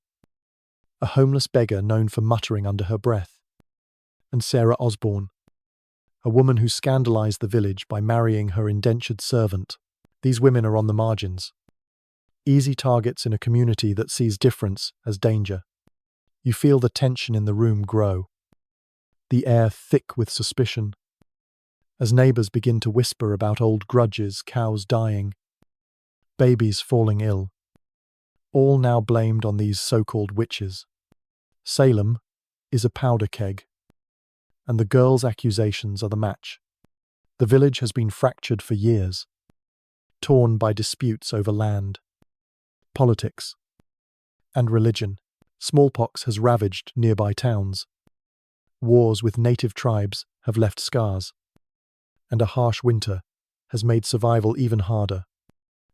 a homeless beggar known for muttering under her breath, and Sarah Osborne, a woman who scandalized the village by marrying her indentured servant. These women are on the margins, easy targets in a community that sees difference as danger. You feel the tension in the room grow, the air thick with suspicion, as neighbors begin to whisper about old grudges, cows dying, babies falling ill, all now blamed on these so-called witches. Salem is a powder keg, and the girls' accusations are the match. The village has been fractured for years, torn by disputes over land, politics, and religion. Smallpox has ravaged nearby towns. Wars with native tribes have left scars, and a harsh winter has made survival even harder.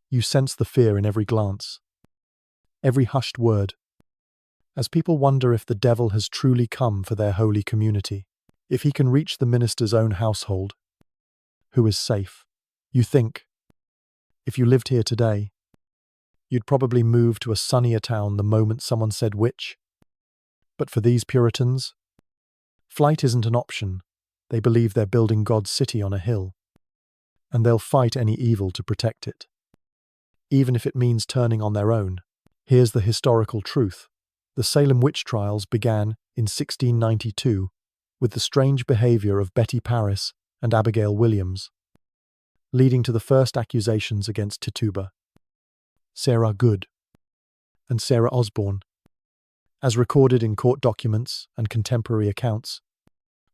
You sense the fear in every glance, every hushed word, as people wonder if the devil has truly come for their holy community. If he can reach the minister's own household, who is safe? You think, if you lived here today, you'd probably move to a sunnier town the moment someone said witch. But for these Puritans, flight isn't an option. They believe they're building God's city on a hill, and they'll fight any evil to protect it, even if it means turning on their own. Here's the historical truth. The Salem witch trials began in 1692 with the strange behavior of Betty Paris and Abigail Williams, leading to the first accusations against Tituba, Sarah Good, and Sarah Osborne. As recorded in court documents and contemporary accounts,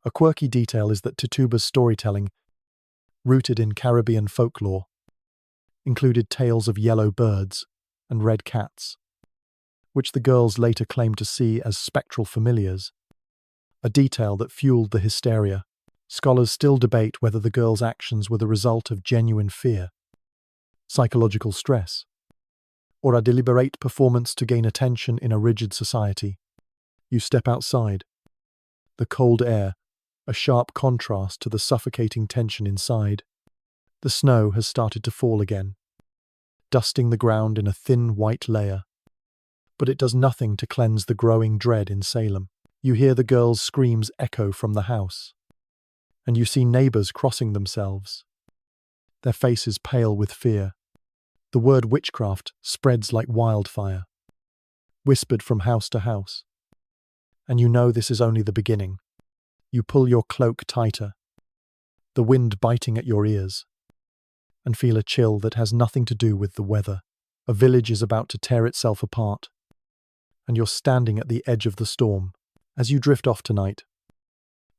a quirky detail is that Tituba's storytelling, rooted in Caribbean folklore, included tales of yellow birds and red cats, which the girls later claimed to see as spectral familiars, a detail that fueled the hysteria. Scholars still debate whether the girls' actions were the result of genuine fear, psychological stress, or a deliberate performance to gain attention in a rigid society. You step outside. The cold air, a sharp contrast to the suffocating tension inside. The snow has started to fall again, dusting the ground in a thin white layer. But it does nothing to cleanse the growing dread in Salem. You hear the girls' screams echo from the house, and you see neighbors crossing themselves, their faces pale with fear. The word witchcraft spreads like wildfire, whispered from house to house. And you know this is only the beginning. You pull your cloak tighter, the wind biting at your ears, and feel a chill that has nothing to do with the weather. A village is about to tear itself apart, and you're standing at the edge of the storm. As you drift off tonight,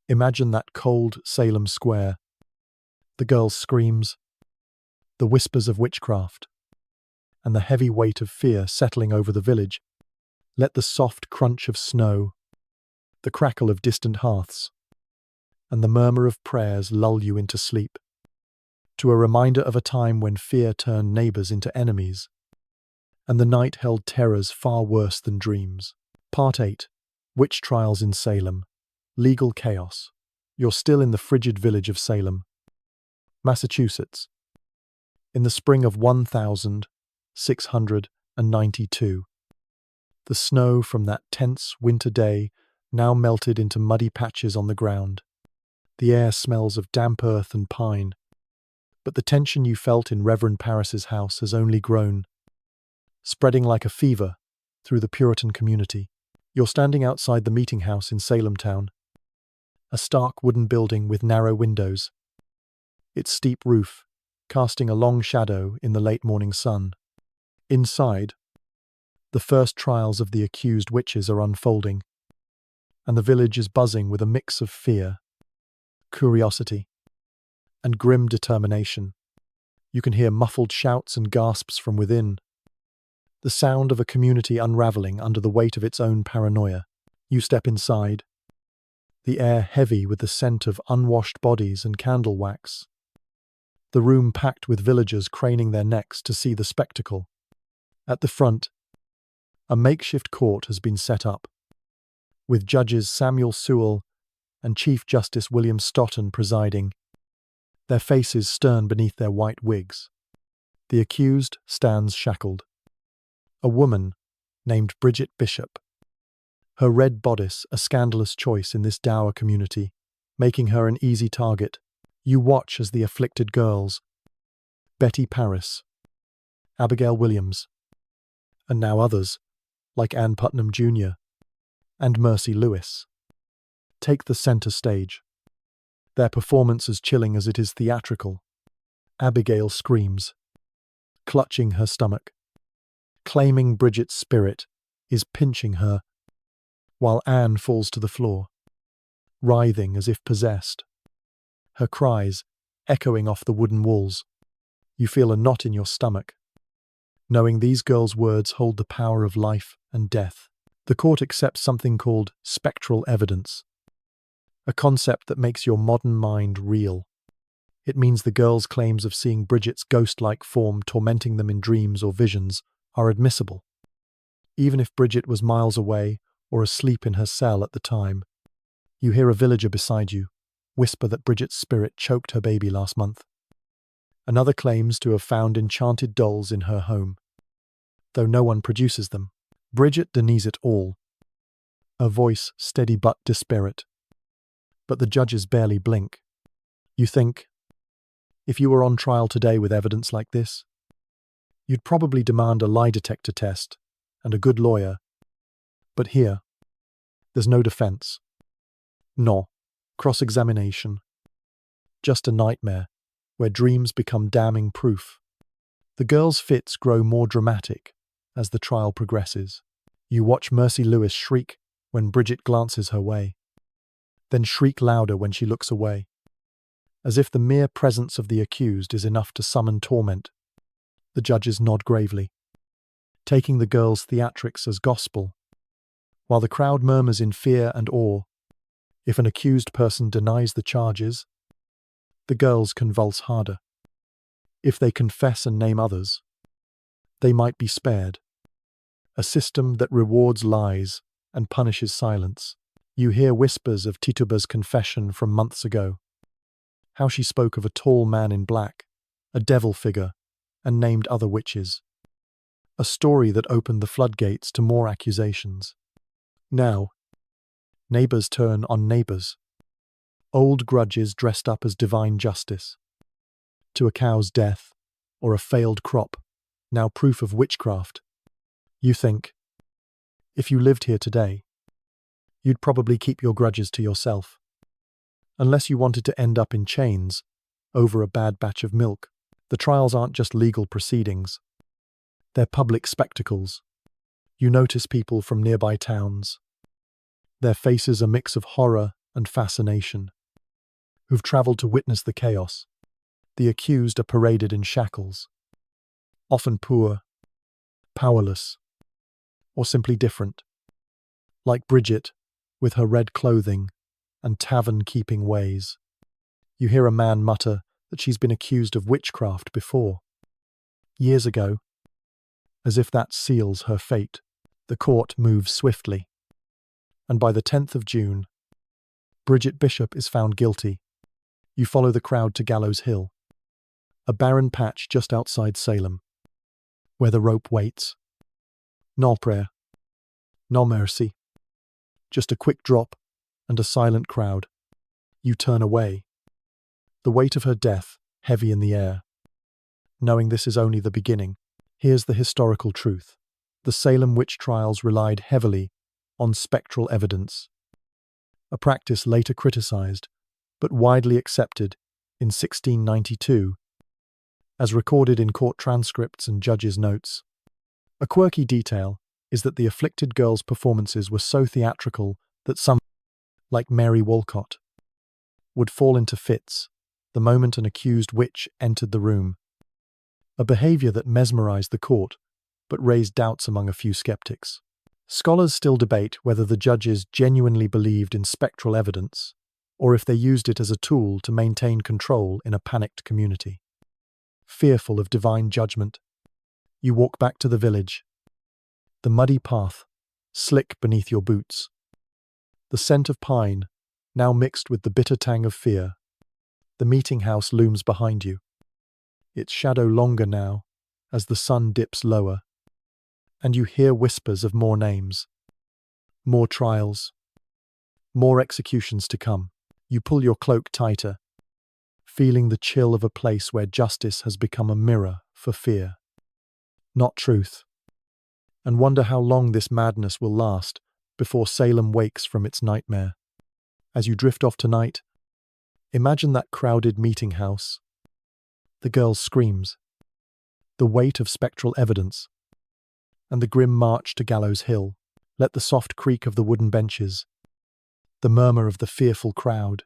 imagine that cold Salem square, the girls' screams, the whispers of witchcraft, and the heavy weight of fear settling over the village. Let the soft crunch of snow, the crackle of distant hearths, and the murmur of prayers lull you into sleep, to a reminder of a time when fear turned neighbors into enemies, and the night held terrors far worse than dreams. Part 8. Witch Trials in Salem. Legal Chaos. You're still in the frigid village of Salem, Massachusetts. In the spring of 1692. The snow from that tense winter day now melted into muddy patches on the ground. The air smells of damp earth and pine. But the tension you felt in Reverend Parris's house has only grown, spreading like a fever through the Puritan community. You're standing outside the meeting house in Salem town, a stark wooden building with narrow windows, its steep roof casting a long shadow in the late morning sun. Inside, the first trials of the accused witches are unfolding, and the village is buzzing with a mix of fear, curiosity, and grim determination. You can hear muffled shouts and gasps from within, the sound of a community unraveling under the weight of its own paranoia. You step inside, the air heavy with the scent of unwashed bodies and candle wax. The room packed with villagers craning their necks to see the spectacle. At the front, a makeshift court has been set up, with Judges Samuel Sewell and Chief Justice William Stoughton presiding, their faces stern beneath their white wigs. The accused stands shackled. A woman named Bridget Bishop. Her red bodice a scandalous choice in this dour community, making her an easy target. You watch as the afflicted girls, Betty Parris, Abigail Williams, and now others, like Ann Putnam Jr. and Mercy Lewis, take the center stage. Their performance as chilling as it is theatrical. Abigail screams, clutching her stomach, claiming Bridget's spirit is pinching her, while Anne falls to the floor, writhing as if possessed, her cries echoing off the wooden walls. You feel a knot in your stomach, knowing these girls' words hold the power of life and death. The court accepts something called spectral evidence, a concept that makes your modern mind real. It means the girls' claims of seeing Bridget's ghost-like form tormenting them in dreams or visions are admissible, even if Bridget was miles away or asleep in her cell at the time. You hear a villager beside you whisper that Bridget's spirit choked her baby last month. Another claims to have found enchanted dolls in her home, though no one produces them. Bridget denies it all, her voice steady but disparate. But the judges barely blink. You think, if you were on trial today with evidence like this, you'd probably demand a lie detector test and a good lawyer. But here, there's no defense. No cross-examination. Just a nightmare where dreams become damning proof. The girls' fits grow more dramatic as the trial progresses. You watch Mercy Lewis shriek when Bridget glances her way, then shriek louder when she looks away, as if the mere presence of the accused is enough to summon torment. The judges nod gravely, taking the girls' theatrics as gospel, while the crowd murmurs in fear and awe. If an accused person denies the charges, the girls convulse harder. If they confess and name others, they might be spared. A system that rewards lies and punishes silence. You hear whispers of Tituba's confession from months ago, how she spoke of a tall man in black, a devil figure, and named other witches. A story that opened the floodgates to more accusations. Now, neighbors turn on neighbors. Old grudges dressed up as divine justice. To a cow's death, or a failed crop, now proof of witchcraft. You think, if you lived here today, you'd probably keep your grudges to yourself, unless you wanted to end up in chains over a bad batch of milk. The trials aren't just legal proceedings. They're public spectacles. You notice people from nearby towns, their faces a mix of horror and fascination, who've traveled to witness the chaos. The accused are paraded in shackles, often poor, powerless, or simply different. Like Bridget, with her red clothing and tavern-keeping ways. You hear a man mutter that she's been accused of witchcraft before, years ago, as if that seals her fate. The court moves swiftly. And by the 10th of June, Bridget Bishop is found guilty. You follow the crowd to Gallows Hill, a barren patch just outside Salem, where the rope waits. No prayer, no mercy, just a quick drop and a silent crowd. You turn away, the weight of her death heavy in the air. Knowing this is only the beginning, here's the historical truth. The Salem witch trials relied heavily on spectral evidence, a practice later criticized, but widely accepted in 1692, as recorded in court transcripts and judges' notes. A quirky detail is that the afflicted girls' performances were so theatrical that some, like Mary Walcott, would fall into fits the moment an accused witch entered the room, a behavior that mesmerized the court but raised doubts among a few skeptics. Scholars still debate whether the judges genuinely believed in spectral evidence or if they used it as a tool to maintain control in a panicked community. Fearful of divine judgment, you walk back to the village, the muddy path slick beneath your boots, the scent of pine now mixed with the bitter tang of fear. The meeting house looms behind you, its shadow longer now as the sun dips lower, and you hear whispers of more names, more trials, more executions to come. You pull your cloak tighter, feeling the chill of a place where justice has become a mirror for fear, not truth, and wonder how long this madness will last before Salem wakes from its nightmare. As you drift off tonight, imagine that crowded meeting house, the girls' screams, the weight of spectral evidence, and the grim march to Gallows Hill. Let the soft creak of the wooden benches, the murmur of the fearful crowd,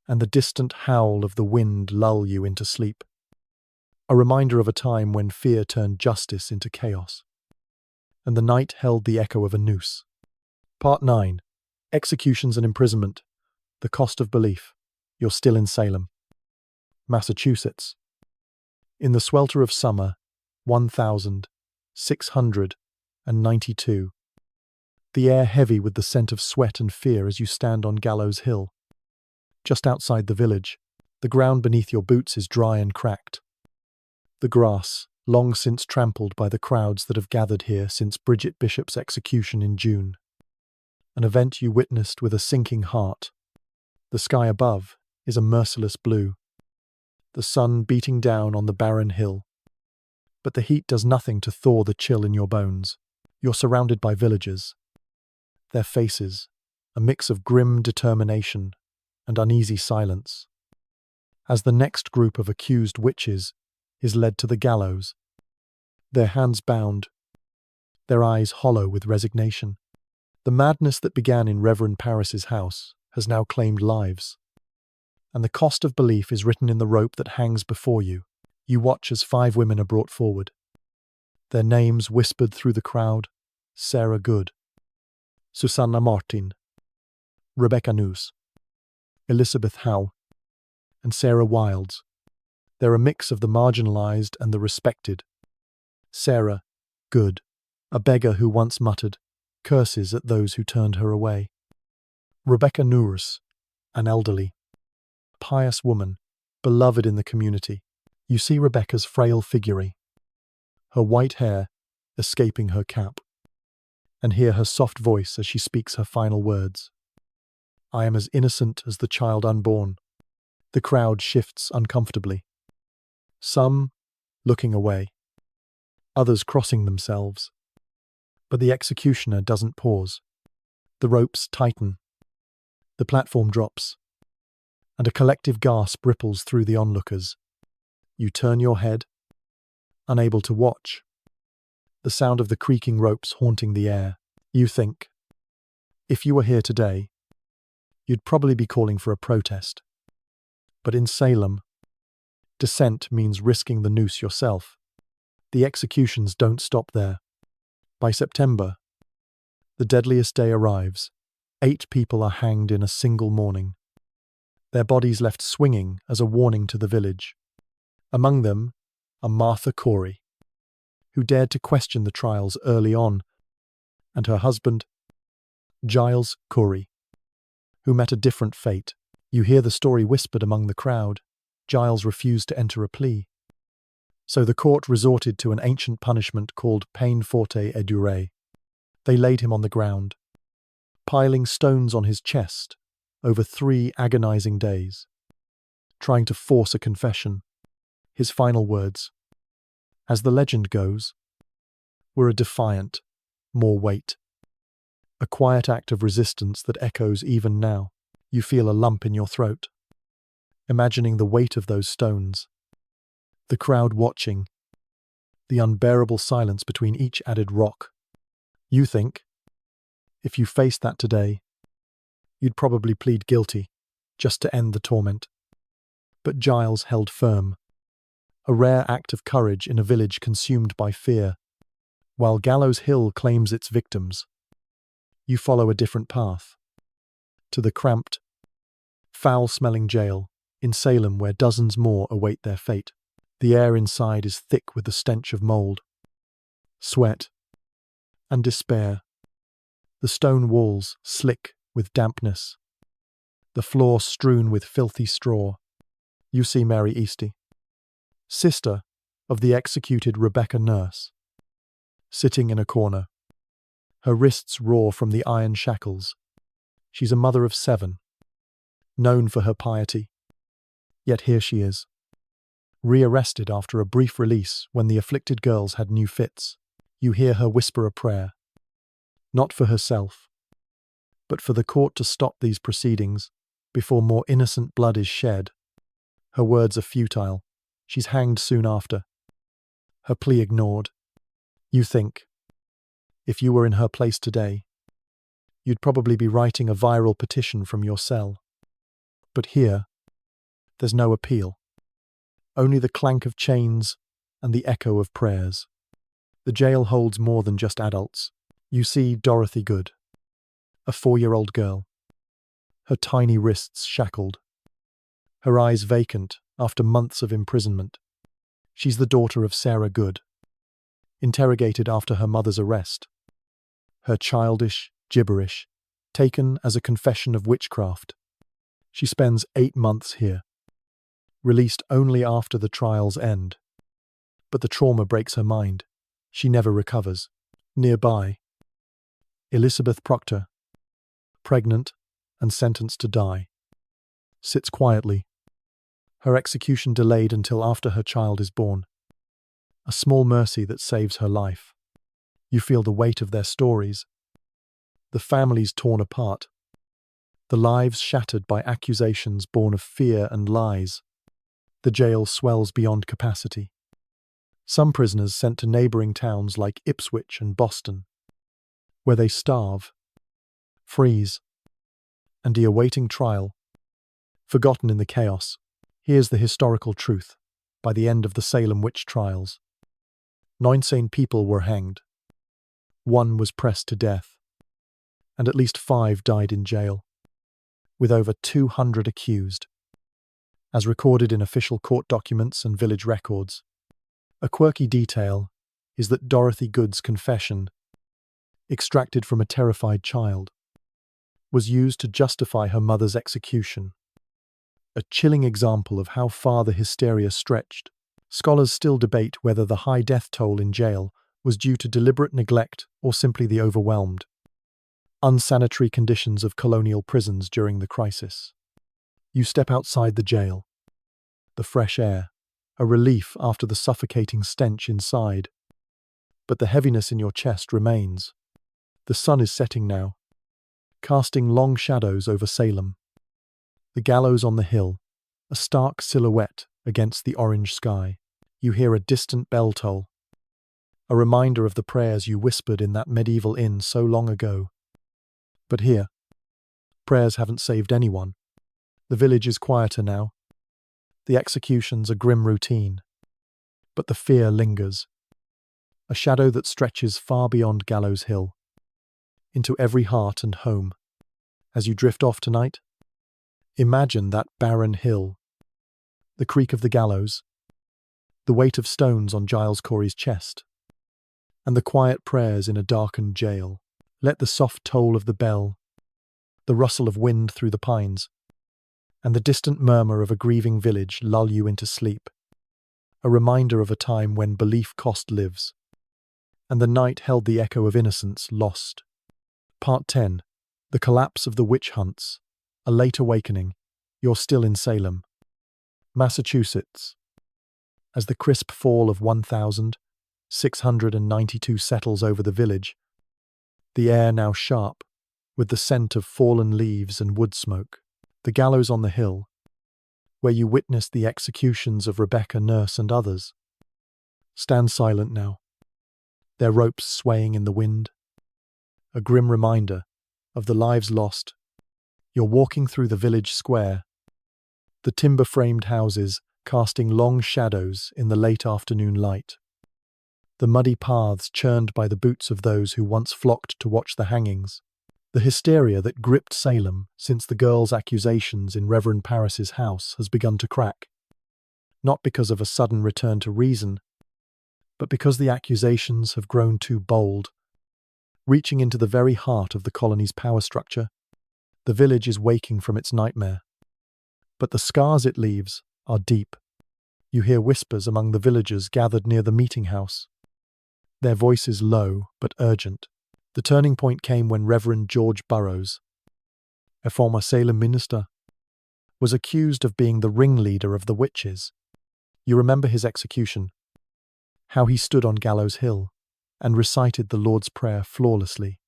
and the distant howl of the wind lull you into sleep, a reminder of a time when fear turned justice into chaos, and the night held the echo of a noose. Part 9. Executions and Imprisonment. The Cost of Belief. You're still in Salem, Massachusetts. In the swelter of summer, 1692, the air heavy with the scent of sweat and fear as you stand on Gallows Hill. Just outside the village, the ground beneath your boots is dry and cracked. The grass, long since trampled by the crowds that have gathered here since Bridget Bishop's execution in June. An event you witnessed with a sinking heart. The sky above is a merciless blue, the sun beating down on the barren hill. But the heat does nothing to thaw the chill in your bones. You're surrounded by villagers, their faces, a mix of grim determination and uneasy silence, as the next group of accused witches is led to the gallows, their hands bound, their eyes hollow with resignation. The madness that began in Reverend Parris's house has now claimed lives, and the cost of belief is written in the rope that hangs before you. You watch as 5 women are brought forward, their names whispered through the crowd: Sarah Good, Susanna Martin, Rebecca News, Elizabeth Howe, and Sarah Wilds. They're a mix of the marginalized and the respected. Sarah Good, a beggar who once muttered curses at those who turned her away. Rebecca Noors, an elderly, pious woman, beloved in the community. You see Rebecca's frail figure, her white hair escaping her cap, and hear her soft voice as she speaks her final words. I am as innocent as the child unborn. The crowd shifts uncomfortably, some looking away, others crossing themselves. But the executioner doesn't pause. The ropes tighten, the platform drops, and a collective gasp ripples through the onlookers. You turn your head, unable to watch, the sound of the creaking ropes haunting the air. You think, if you were here today, you'd probably be calling for a protest. But in Salem, dissent means risking the noose yourself. The executions don't stop there. By September, the deadliest day arrives. 8 people are hanged in a single morning, their bodies left swinging as a warning to the village. Among them, a Martha Corey, who dared to question the trials early on, and her husband, Giles Corey, who met a different fate. You hear the story whispered among the crowd. Giles refused to enter a plea. So the court resorted to an ancient punishment called peine forte et dure. They laid him on the ground, piling stones on his chest over 3 agonizing days, trying to force a confession. His final words, as the legend goes, were a defiant, "More weight." A quiet act of resistance that echoes even now. You feel a lump in your throat, imagining the weight of those stones, the crowd watching, the unbearable silence between each added rock. You think, if you faced that today, you'd probably plead guilty, just to end the torment. But Giles held firm, a rare act of courage in a village consumed by fear. While Gallows Hill claims its victims, you follow a different path, to the cramped, foul-smelling jail in Salem where dozens more await their fate. The air inside is thick with the stench of mold, sweat, and despair. The stone walls slick with dampness, the floor strewn with filthy straw. You see Mary Easty, sister of the executed Rebecca Nurse, sitting in a corner, her wrists raw from the iron shackles. She's a mother of 7, known for her piety. Yet here she is, rearrested after a brief release when the afflicted girls had new fits. You hear her whisper a prayer, not for herself, but for the court to stop these proceedings before more innocent blood is shed. Her words are futile. She's hanged soon after, her plea ignored. You think, if you were in her place today, you'd probably be writing a viral petition from your cell. But here, there's no appeal, only the clank of chains and the echo of prayers. The jail holds more than just adults. You see Dorothy Good, a 4-year-old girl, her tiny wrists shackled, her eyes vacant after months of imprisonment. She's the daughter of Sarah Good, interrogated after her mother's arrest. Her childish gibberish taken as a confession of witchcraft. She spends 8 months here, released only after the trial's end. But the trauma breaks her mind. She never recovers. Nearby, Elizabeth Proctor, pregnant and sentenced to die, sits quietly, her execution delayed until after her child is born. A small mercy that saves her life. You feel the weight of their stories, the families torn apart, the lives shattered by accusations born of fear and lies. The jail swells beyond capacity. Some prisoners sent to neighboring towns like Ipswich and Boston, where they starve, freeze, and are awaiting trial. Forgotten in the chaos, here's the historical truth. By the end of the Salem witch trials, 9 sane people were hanged, 1 was pressed to death, and at least 5 died in jail, with over 200 accused, as recorded in official court documents and village records. A quirky detail is that Dorothy Good's confession, extracted from a terrified child, was used to justify her mother's execution. A chilling example of how far the hysteria stretched. Scholars still debate whether the high death toll in jail was due to deliberate neglect or simply the overwhelmed, unsanitary conditions of colonial prisons during the crisis. You step outside the jail. The fresh air, a relief after the suffocating stench inside. But the heaviness in your chest remains. The sun is setting now, casting long shadows over Salem. The gallows on the hill, a stark silhouette against the orange sky. You hear a distant bell toll, a reminder of the prayers you whispered in that medieval inn so long ago. But here, prayers haven't saved anyone. The village is quieter now. The executions a grim routine. But the fear lingers, a shadow that stretches far beyond Gallows Hill, into every heart and home. As you drift off tonight, imagine that barren hill, the creak of the gallows, the weight of stones on Giles Corey's chest, and the quiet prayers in a darkened jail. Let the soft toll of the bell, the rustle of wind through the pines, and the distant murmur of a grieving village lull you into sleep, a reminder of a time when belief cost lives, and the night held the echo of innocence lost. Part 10. The Collapse of the Witch Hunts. A Late Awakening. You're still in Salem, Massachusetts. As the crisp fall of 1,692 settles over the village, the air now sharp, with the scent of fallen leaves and wood smoke, the gallows on the hill, where you witnessed the executions of Rebecca, Nurse, and others, stand silent now, their ropes swaying in the wind, a grim reminder of the lives lost. You're walking through the village square, the timber-framed houses casting long shadows in the late afternoon light, the muddy paths churned by the boots of those who once flocked to watch the hangings, the hysteria that gripped Salem since the girl's accusations in Reverend Parris's house has begun to crack, not because of a sudden return to reason, but because the accusations have grown too bold, reaching into the very heart of the colony's power structure. The village is waking from its nightmare, but the scars it leaves are deep. You hear whispers among the villagers gathered near the meeting house, their voices low but urgent. The turning point came when Reverend George Burroughs, a former Salem minister, was accused of being the ringleader of the witches. You remember his execution, how he stood on Gallows Hill and recited the Lord's Prayer flawlessly,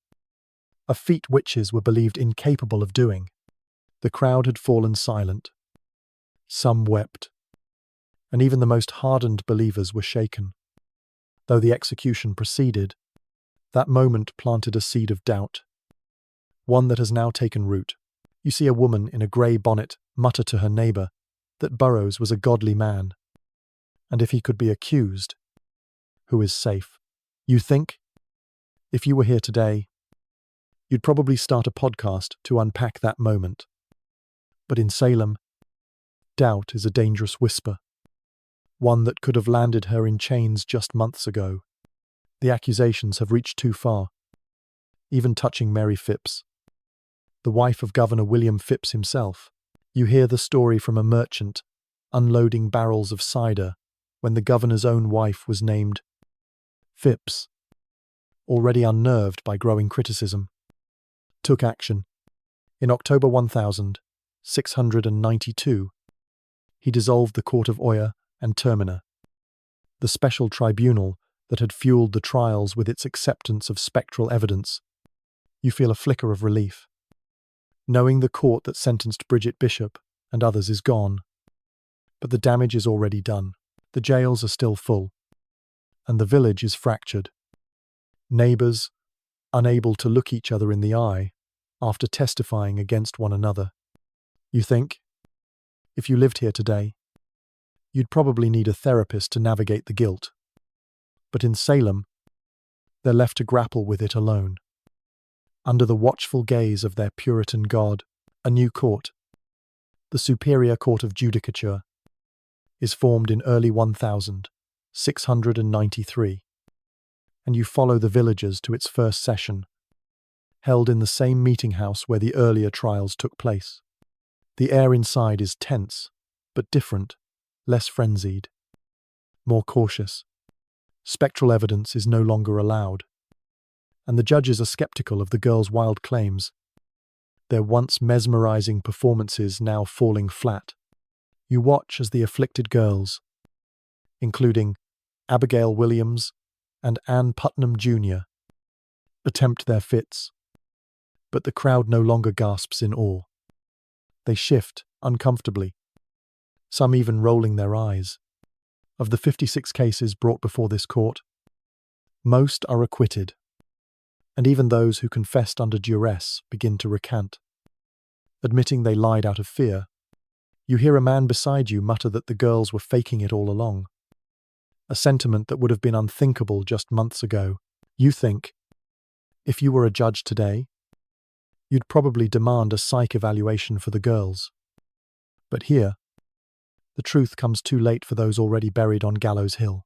a feat witches were believed incapable of doing. The crowd had fallen silent. Some wept, and even the most hardened believers were shaken. Though the execution proceeded, that moment planted a seed of doubt, one that has now taken root. You see a woman in a grey bonnet mutter to her neighbour that Burroughs was a godly man, and if he could be accused, who is safe? You think, if you were here today, you'd probably start a podcast to unpack that moment. But in Salem, doubt is a dangerous whisper, one that could have landed her in chains just months ago. The accusations have reached too far, even touching Mary Phipps, the wife of Governor William Phipps himself. You hear the story from a merchant unloading barrels of cider when the governor's own wife was named. Phipps, already unnerved by growing criticism, took action. In October 1692, he dissolved the Court of Oyer and Termina, the special tribunal that had fueled the trials with its acceptance of spectral evidence. You feel a flicker of relief, knowing the court that sentenced Bridget Bishop and others is gone. But the damage is already done. The jails are still full, and the village is fractured. Neighbours, unable to look each other in the eye after testifying against one another. You think, if you lived here today, you'd probably need a therapist to navigate the guilt. But in Salem, they're left to grapple with it alone. Under the watchful gaze of their Puritan God, a new court, the Superior Court of Judicature, is formed in early 1693, and you follow the villagers to its first session, held in the same meeting house where the earlier trials took place. The air inside is tense, but different, less frenzied, more cautious. Spectral evidence is no longer allowed, and the judges are skeptical of the girls' wild claims, their once mesmerizing performances now falling flat. You watch as the afflicted girls, including Abigail Williams and Ann Putnam Jr., attempt their fits, but the crowd no longer gasps in awe. They shift uncomfortably, some even rolling their eyes. Of the 56 cases brought before this court, most are acquitted, and even those who confessed under duress begin to recant, admitting they lied out of fear. You hear a man beside you mutter that the girls were faking it all along, a sentiment that would have been unthinkable just months ago. You think, if you were a judge today, you'd probably demand a psych evaluation for the girls. But here, the truth comes too late for those already buried on Gallows Hill.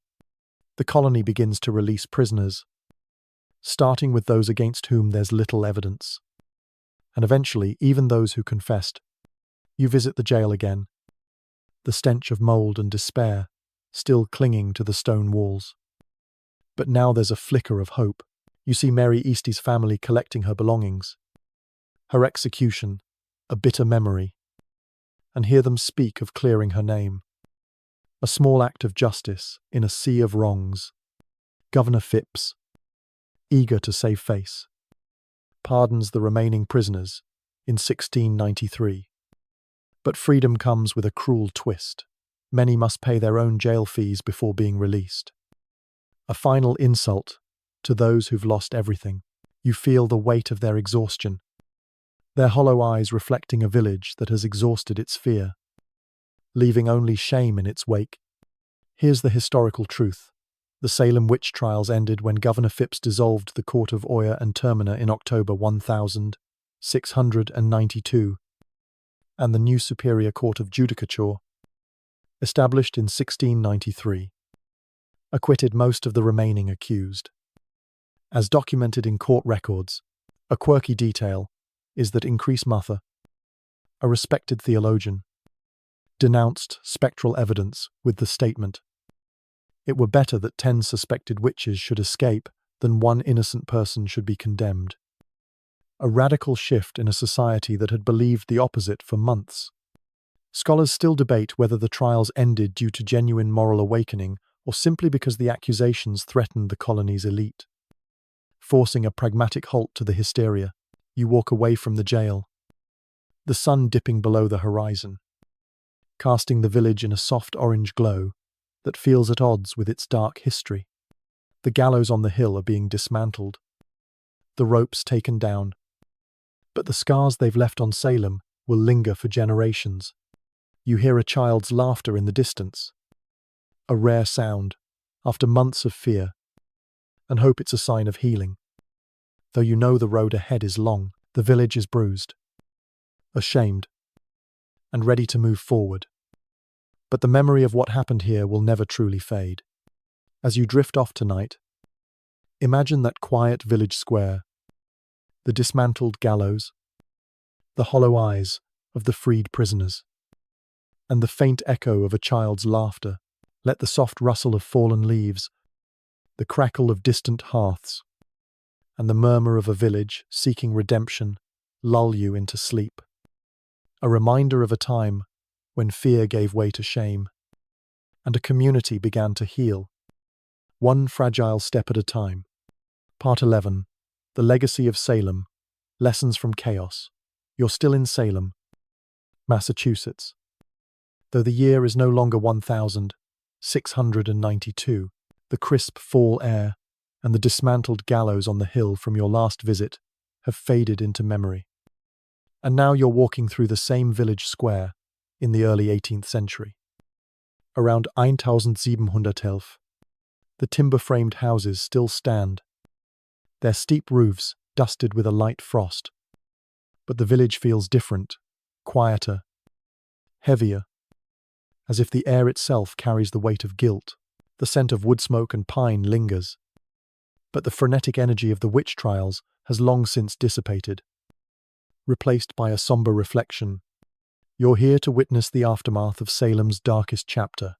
The colony begins to release prisoners, starting with those against whom there's little evidence. And eventually, even those who confessed. You visit the jail again, the stench of mold and despair still clinging to the stone walls. But now there's a flicker of hope. You see Mary Eastie's family collecting her belongings. Her execution, a bitter memory, and hear them speak of clearing her name. A small act of justice in a sea of wrongs. Governor Phipps, eager to save face, pardons the remaining prisoners in 1693. But freedom comes with a cruel twist. Many must pay their own jail fees before being released. A final insult to those who've lost everything. You feel the weight of their exhaustion, their hollow eyes reflecting a village that has exhausted its fear, leaving only shame in its wake. Here's the historical truth. The Salem witch trials ended when Governor Phipps dissolved the Court of Oyer and Terminer in October 1692, and the new Superior Court of Judicature, established in 1693, acquitted most of the remaining accused. As documented in court records, a quirky detail is that Increase Mather, a respected theologian, denounced spectral evidence with the statement, "It were better that 10 suspected witches should escape than one innocent person should be condemned." A radical shift in a society that had believed the opposite for months. Scholars still debate whether the trials ended due to genuine moral awakening or simply because the accusations threatened the colony's elite. Forcing a pragmatic halt to the hysteria, you walk away from the jail, the sun dipping below the horizon, casting the village in a soft orange glow that feels at odds with its dark history. The gallows on the hill are being dismantled, the ropes taken down, but the scars they've left on Salem will linger for generations. You hear a child's laughter in the distance, a rare sound after months of fear, and hope it's a sign of healing. Though you know the road ahead is long, the village is bruised, ashamed, and ready to move forward. But the memory of what happened here will never truly fade. As you drift off tonight, imagine that quiet village square, the dismantled gallows, the hollow eyes of the freed prisoners, and the faint echo of a child's laughter. Let the soft rustle of fallen leaves, the crackle of distant hearths, and the murmur of a village seeking redemption lull you into sleep. A reminder of a time when fear gave way to shame, and a community began to heal, one fragile step at a time. Part 11. The Legacy of Salem. Lessons from Chaos. You're still in Salem, Massachusetts. Though the year is no longer 1692, the crisp fall air and the dismantled gallows on the hill from your last visit have faded into memory. And now you're walking through the same village square in the early 18th century. Around 1711, the timber-framed houses still stand, their steep roofs dusted with a light frost. But the village feels different, quieter, heavier, as if the air itself carries the weight of guilt. The scent of wood smoke and pine lingers, but the frenetic energy of the witch trials has long since dissipated, replaced by a somber reflection. You're here to witness the aftermath of Salem's darkest chapter,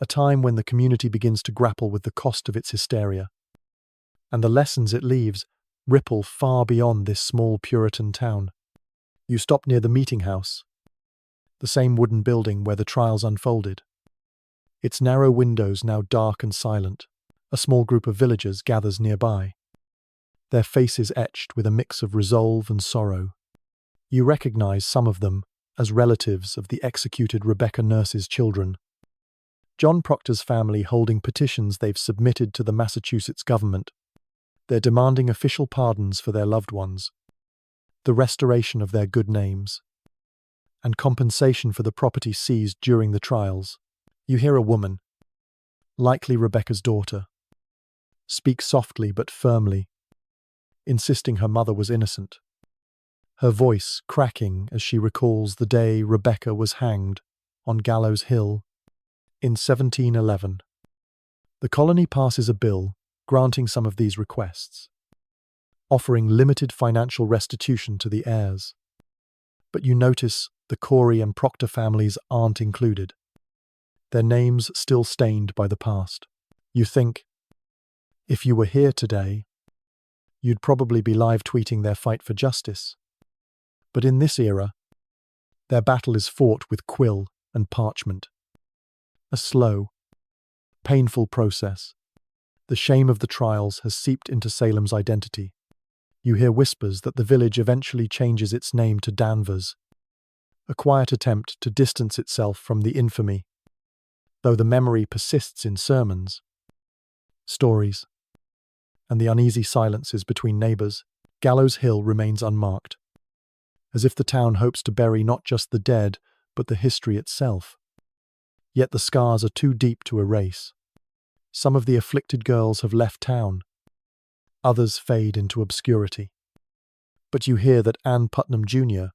a time when the community begins to grapple with the cost of its hysteria, and the lessons it leaves ripple far beyond this small Puritan town. You stop near the meeting house, the same wooden building where the trials unfolded. Its narrow windows now dark and silent. A small group of villagers gathers nearby, their faces etched with a mix of resolve and sorrow. You recognize some of them as relatives of the executed Rebecca Nurse's children. John Proctor's family holding petitions they've submitted to the Massachusetts government. They're demanding official pardons for their loved ones, the restoration of their good names, and compensation for the property seized during the trials. You hear a woman, likely Rebecca's daughter, speak softly but firmly, insisting her mother was innocent, her voice cracking as she recalls the day Rebecca was hanged on Gallows Hill in 1711. The colony passes a bill granting some of these requests, offering limited financial restitution to the heirs. But you notice the Corey and Proctor families aren't included, their names still stained by the past. You think, if you were here today, you'd probably be live tweeting their fight for justice. But in this era, their battle is fought with quill and parchment. A slow, painful process. The shame of the trials has seeped into Salem's identity. You hear whispers that the village eventually changes its name to Danvers, a quiet attempt to distance itself from the infamy, though the memory persists in sermons, stories, and the uneasy silences between neighbours. Gallows Hill remains unmarked, as if the town hopes to bury not just the dead, but the history itself. Yet the scars are too deep to erase. Some of the afflicted girls have left town, others fade into obscurity. But you hear that Ann Putnam Jr.,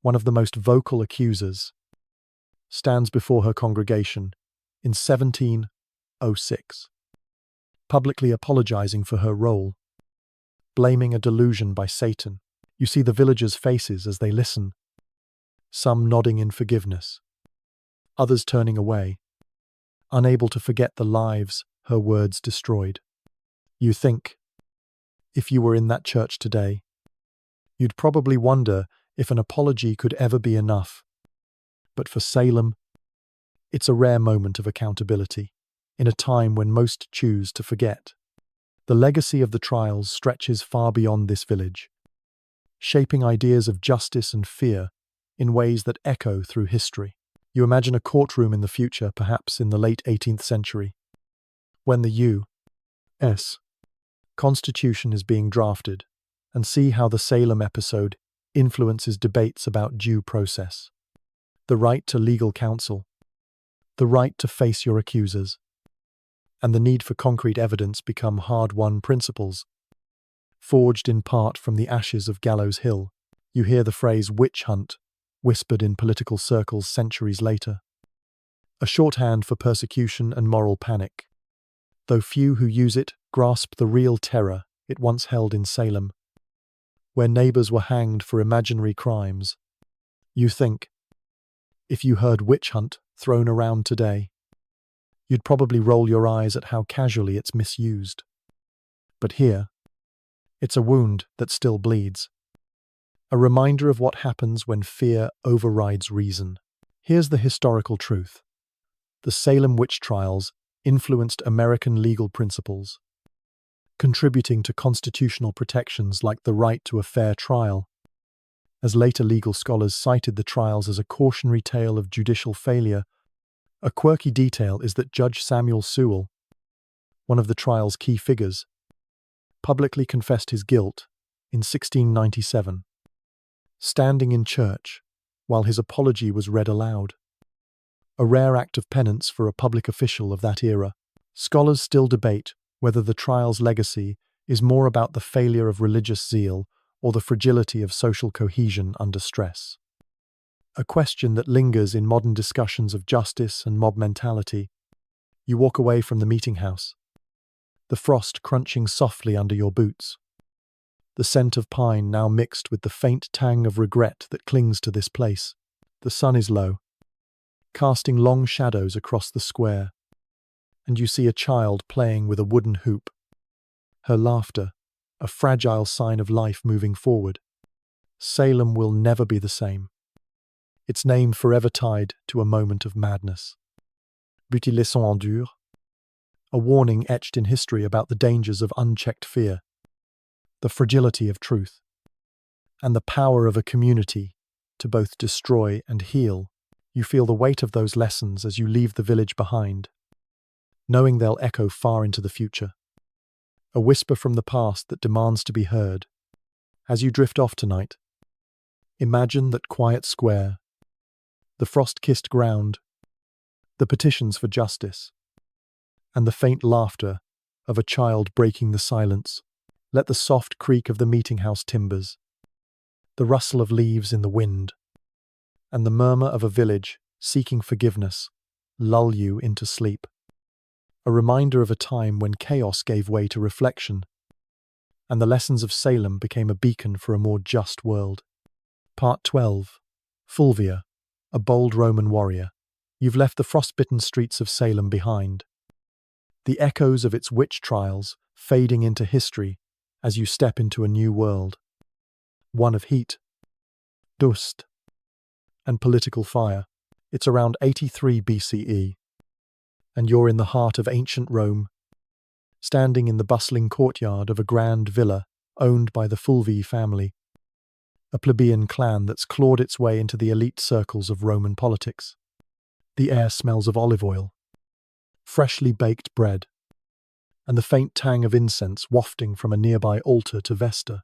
one of the most vocal accusers, stands before her congregation in 1706, publicly apologizing for her role, blaming a delusion by Satan. You see the villagers' faces as they listen, some nodding in forgiveness, others turning away, unable to forget the lives her words destroyed. You think, if you were in that church today, you'd probably wonder if an apology could ever be enough. But for Salem, it's a rare moment of accountability, in a time when most choose to forget. The legacy of the trials stretches far beyond this village, shaping ideas of justice and fear in ways that echo through history. You imagine a courtroom in the future, perhaps in the late 18th century, when the U.S. Constitution is being drafted, and see how the Salem episode influences debates about due process, the right to legal counsel, the right to face your accusers, and the need for concrete evidence become hard-won principles, forged in part from the ashes of Gallows Hill. You hear the phrase witch hunt whispered in political circles centuries later, a shorthand for persecution and moral panic, though few who use it grasp the real terror it once held in Salem, where neighbors were hanged for imaginary crimes. You think, if you heard witch hunt thrown around today, you'd probably roll your eyes at how casually it's misused. But here, it's a wound that still bleeds, a reminder of what happens when fear overrides reason. Here's the historical truth. The Salem witch trials influenced American legal principles, contributing to constitutional protections like the right to a fair trial, as later legal scholars cited the trials as a cautionary tale of judicial failure. A quirky detail is that Judge Samuel Sewell, one of the trial's key figures, publicly confessed his guilt in 1697, standing in church while his apology was read aloud, a rare act of penance for a public official of that era. Scholars still debate whether the trial's legacy is more about the failure of religious zeal or the fragility of social cohesion under stress. A question that lingers in modern discussions of justice and mob mentality. You walk away from the meeting house, the frost crunching softly under your boots, the scent of pine now mixed with the faint tang of regret that clings to this place. The sun is low, casting long shadows across the square, and you see a child playing with a wooden hoop, her laughter a fragile sign of life moving forward. Salem will never be the same, its name forever tied to a moment of madness. Buty laissons en dur, a warning etched in history about the dangers of unchecked fear, the fragility of truth, and the power of a community to both destroy and heal. You feel the weight of those lessons as you leave the village behind, knowing they'll echo far into the future. A whisper from the past that demands to be heard. As you drift off tonight, imagine that quiet square, the frost-kissed ground, the petitions for justice, and the faint laughter of a child breaking the silence. Let the soft creak of the meeting house timbers, the rustle of leaves in the wind, and the murmur of a village seeking forgiveness lull you into sleep. a reminder of a time when chaos gave way to reflection, and the lessons of Salem became a beacon for a more just world. Part 12. Fulvia, a bold Roman warrior. You've left the frostbitten streets of Salem behind, the echoes of its witch trials fading into history as you step into a new world. One of heat, dust, and political fire. It's around 83 BCE, and you're in the heart of ancient Rome, standing in the bustling courtyard of a grand villa owned by the Fulvii family, a plebeian clan that's clawed its way into the elite circles of Roman politics. The air smells of olive oil, freshly baked bread, and the faint tang of incense wafting from a nearby altar to Vesta.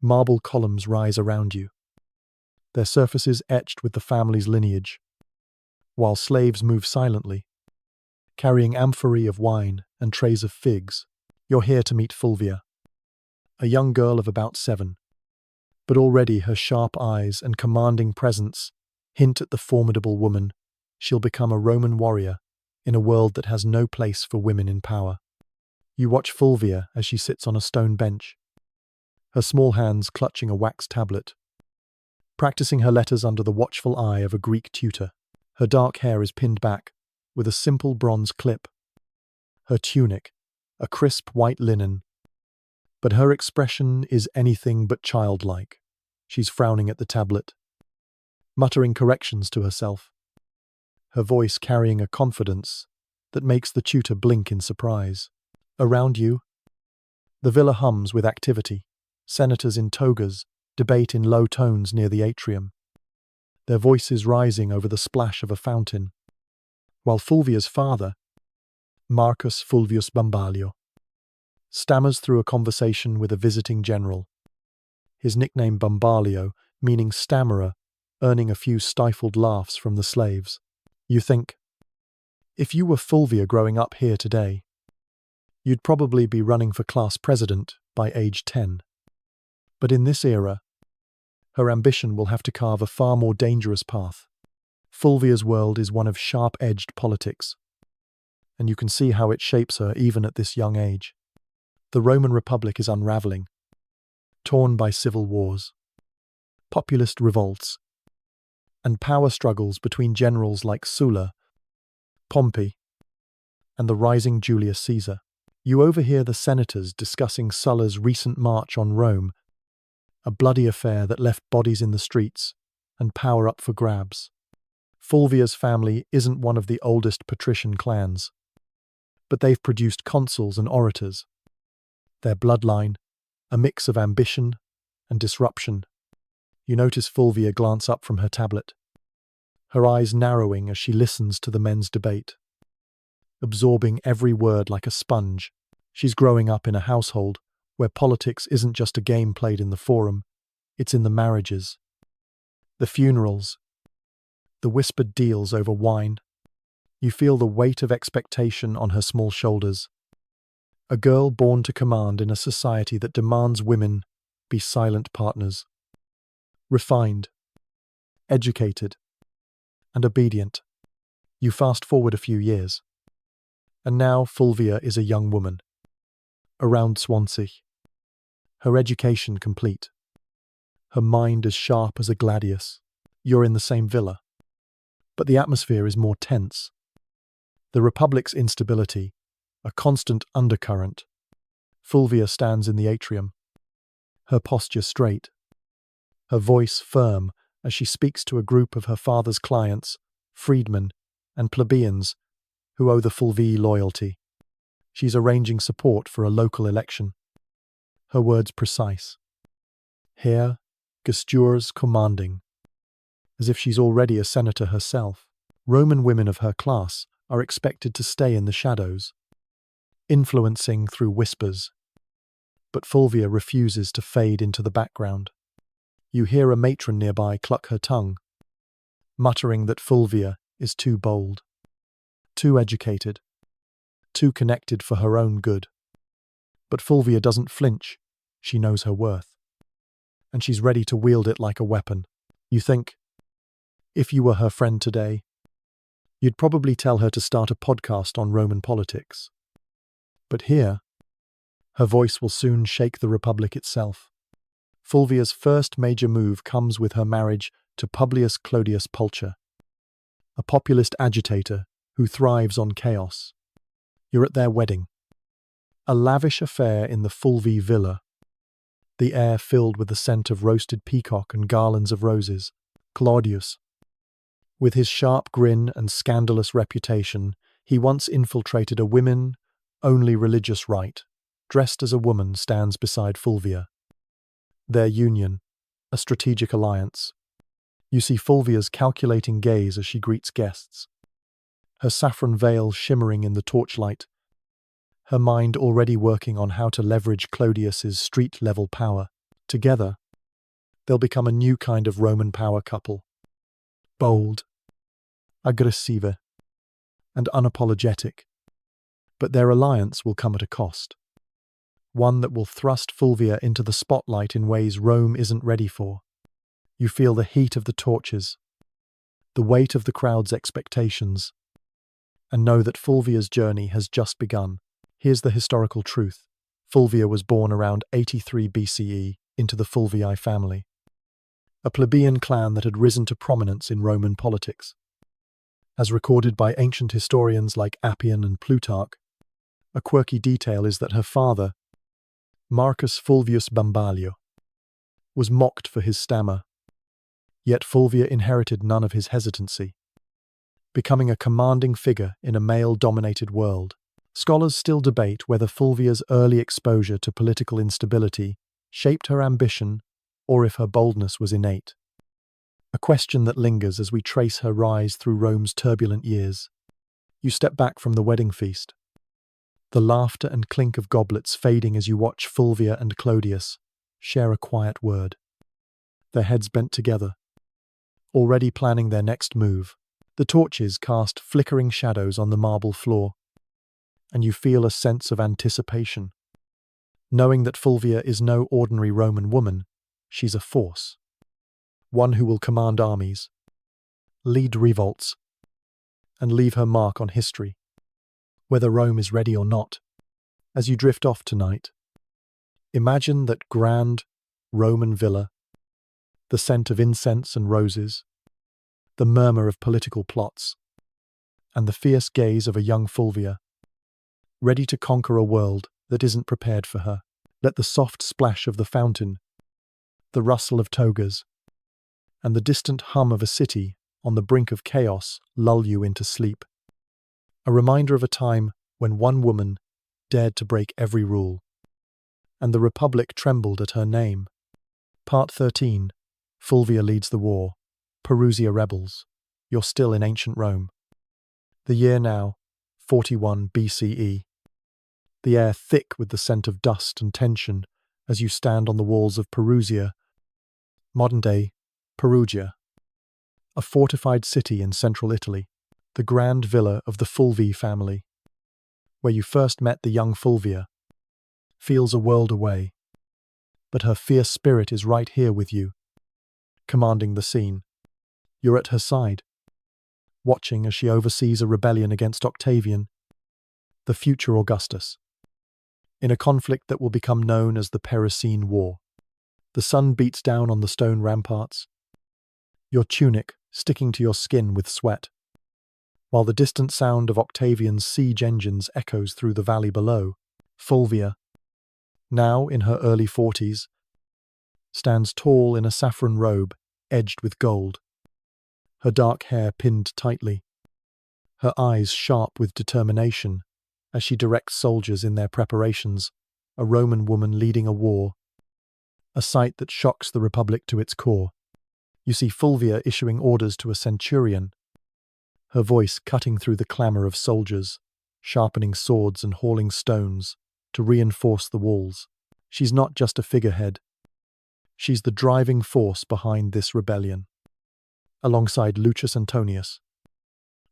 Marble columns rise around you, their surfaces etched with the family's lineage, while slaves move silently, carrying amphorae of wine and trays of figs. You're here to meet Fulvia, a young girl of about 7, but already her sharp eyes and commanding presence hint at the formidable woman she'll become, a Roman warrior in a world that has no place for women in power. You watch Fulvia as she sits on a stone bench, her small hands clutching a wax tablet, practicing her letters under the watchful eye of a Greek tutor. Her dark hair is pinned back with a simple bronze clip, her tunic a crisp white linen, but her expression is anything but childlike. She's frowning at the tablet, muttering corrections to herself, her voice carrying a confidence that makes the tutor blink in surprise. Around you, the villa hums with activity. Senators in togas debate in low tones near the atrium, their voices rising over the splash of a fountain, while Fulvia's father, Marcus Fulvius Bambalio, stammers through a conversation with a visiting general, his nickname Bambalio meaning stammerer, earning a few stifled laughs from the slaves. You think, if you were Fulvia growing up here today, you'd probably be running for class president by age 10. But in this era, her ambition will have to carve a far more dangerous path. Fulvia's world is one of sharp-edged politics, and you can see how it shapes her even at this young age. The Roman Republic is unraveling, torn by civil wars, populist revolts, and power struggles between generals like Sulla, Pompey, and the rising Julius Caesar. You overhear the senators discussing Sulla's recent march on Rome, a bloody affair that left bodies in the streets and power up for grabs. Fulvia's family isn't one of the oldest patrician clans, but they've produced consuls and orators. Their bloodline, a mix of ambition and disruption. You notice Fulvia glance up from her tablet, her eyes narrowing as she listens to the men's debate, absorbing every word like a sponge. She's growing up in a household where politics isn't just a game played in the forum, it's in the marriages, the funerals, the whispered deals over wine. You feel the weight of expectation on her small shoulders. A girl born to command in a society that demands women be silent partners. Refined, educated, and obedient. You fast forward a few years, and now Fulvia is a young woman, around Swansea, her education complete, her mind as sharp as a gladius. You're in the same villa, but the atmosphere is more tense. The Republic's instability, a constant undercurrent. Fulvia stands in the atrium, her posture straight, her voice firm as she speaks to a group of her father's clients, freedmen, and plebeians who owe the Fulvii loyalty. She's arranging support for a local election. Her words precise. Hair, gestures commanding, as if she's already a senator herself. Roman women of her class are expected to stay in the shadows, influencing through whispers. But Fulvia refuses to fade into the background. You hear a matron nearby cluck her tongue, muttering that Fulvia is too bold, too educated, too connected for her own good. But Fulvia doesn't flinch. She knows her worth, and she's ready to wield it like a weapon. You think, if you were her friend today, You'd probably tell her to start a podcast on Roman politics. But here, her voice will soon shake the Republic itself. Fulvia's first major move comes with her marriage to Publius Clodius Pulcher, a populist agitator who thrives on chaos. You're at their wedding, a lavish affair in the Fulvi villa, the air filled with the scent of roasted peacock and garlands of roses. Claudius, with his sharp grin and scandalous reputation, he once infiltrated a women-only religious rite. Dressed as a woman, stands beside Fulvia. Their union, a strategic alliance. You see Fulvia's calculating gaze as she greets guests, her saffron veil shimmering in the torchlight, her mind already working on how to leverage Clodius's street-level power. Together, they'll become a new kind of Roman power couple. Bold, aggressive, and unapologetic. But their alliance will come at a cost. One that will thrust Fulvia into the spotlight in ways Rome isn't ready for. You feel the heat of the torches, the weight of the crowd's expectations, and know that Fulvia's journey has just begun. Here's the historical truth. Fulvia was born around 83 BCE into the Fulvii family, a plebeian clan that had risen to prominence in Roman politics. As recorded by ancient historians like Appian and Plutarch, a quirky detail is that her father, Marcus Fulvius Bambalio, was mocked for his stammer, yet Fulvia inherited none of his hesitancy, becoming a commanding figure in a male-dominated world. Scholars still debate whether Fulvia's early exposure to political instability shaped her ambition or if her boldness was innate. A question that lingers as we trace her rise through Rome's turbulent years. You step back from the wedding feast, the laughter and clink of goblets fading as you watch Fulvia and Clodius share a quiet word, their heads bent together, already planning their next move. The torches cast flickering shadows on the marble floor, and you feel a sense of anticipation. Knowing that Fulvia is no ordinary Roman woman, she's a force. One who will command armies, lead revolts, and leave her mark on history, whether Rome is ready or not. As you drift off tonight, imagine that grand Roman villa, the scent of incense and roses, the murmur of political plots, and the fierce gaze of a young Fulvia, ready to conquer a world that isn't prepared for her. Let the soft splash of the fountain, the rustle of togas, and the distant hum of a city on the brink of chaos lull you into sleep. A reminder of a time when one woman dared to break every rule, and the Republic trembled at her name. Part 13. Fulvia leads the war. Perusia rebels. You're still in ancient Rome. The year now, 41 BCE. The air thick with the scent of dust and tension as you stand on the walls of Perusia, modern-day Perugia, a fortified city in central Italy, the grand villa of the Fulvi family, where you first met the young Fulvia, feels a world away, but her fierce spirit is right here with you, commanding the scene. You're at her side, watching as she oversees a rebellion against Octavian, the future Augustus, in a conflict that will become known as the Parisine War. The sun beats down on the stone ramparts, your tunic sticking to your skin with sweat, while the distant sound of Octavian's siege engines echoes through the valley below. Fulvia, now in her early 40s, stands tall in a saffron robe edged with gold, her dark hair pinned tightly, her eyes sharp with determination as she directs soldiers in their preparations, a Roman woman leading a war, a sight that shocks the Republic to its core. You see Fulvia issuing orders to a centurion, her voice cutting through the clamour of soldiers, sharpening swords and hauling stones to reinforce the walls. She's not just a figurehead. She's the driving force behind this rebellion. Alongside Lucius Antonius,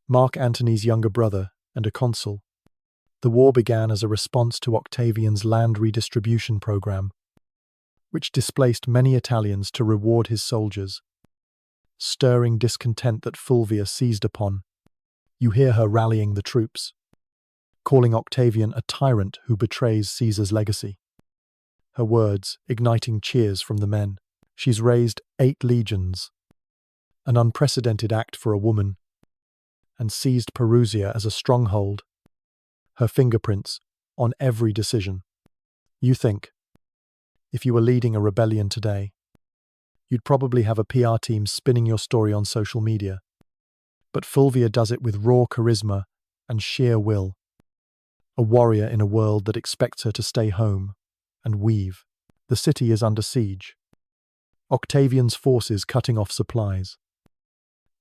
Mark Antony's younger brother and a consul, the war began as a response to Octavian's land redistribution program, which displaced many Italians to reward his soldiers, stirring discontent that Fulvia seized upon. You hear her rallying the troops, calling Octavian a tyrant who betrays Caesar's legacy. Her words igniting cheers from the men. She's raised 8 legions, an unprecedented act for a woman, and seized Perusia as a stronghold, her fingerprints on every decision. You think, if you were leading a rebellion today, you'd probably have a PR team spinning your story on social media. But Fulvia does it with raw charisma and sheer will, a warrior in a world that expects her to stay home and weave. The city is under siege. Octavian's forces cutting off supplies,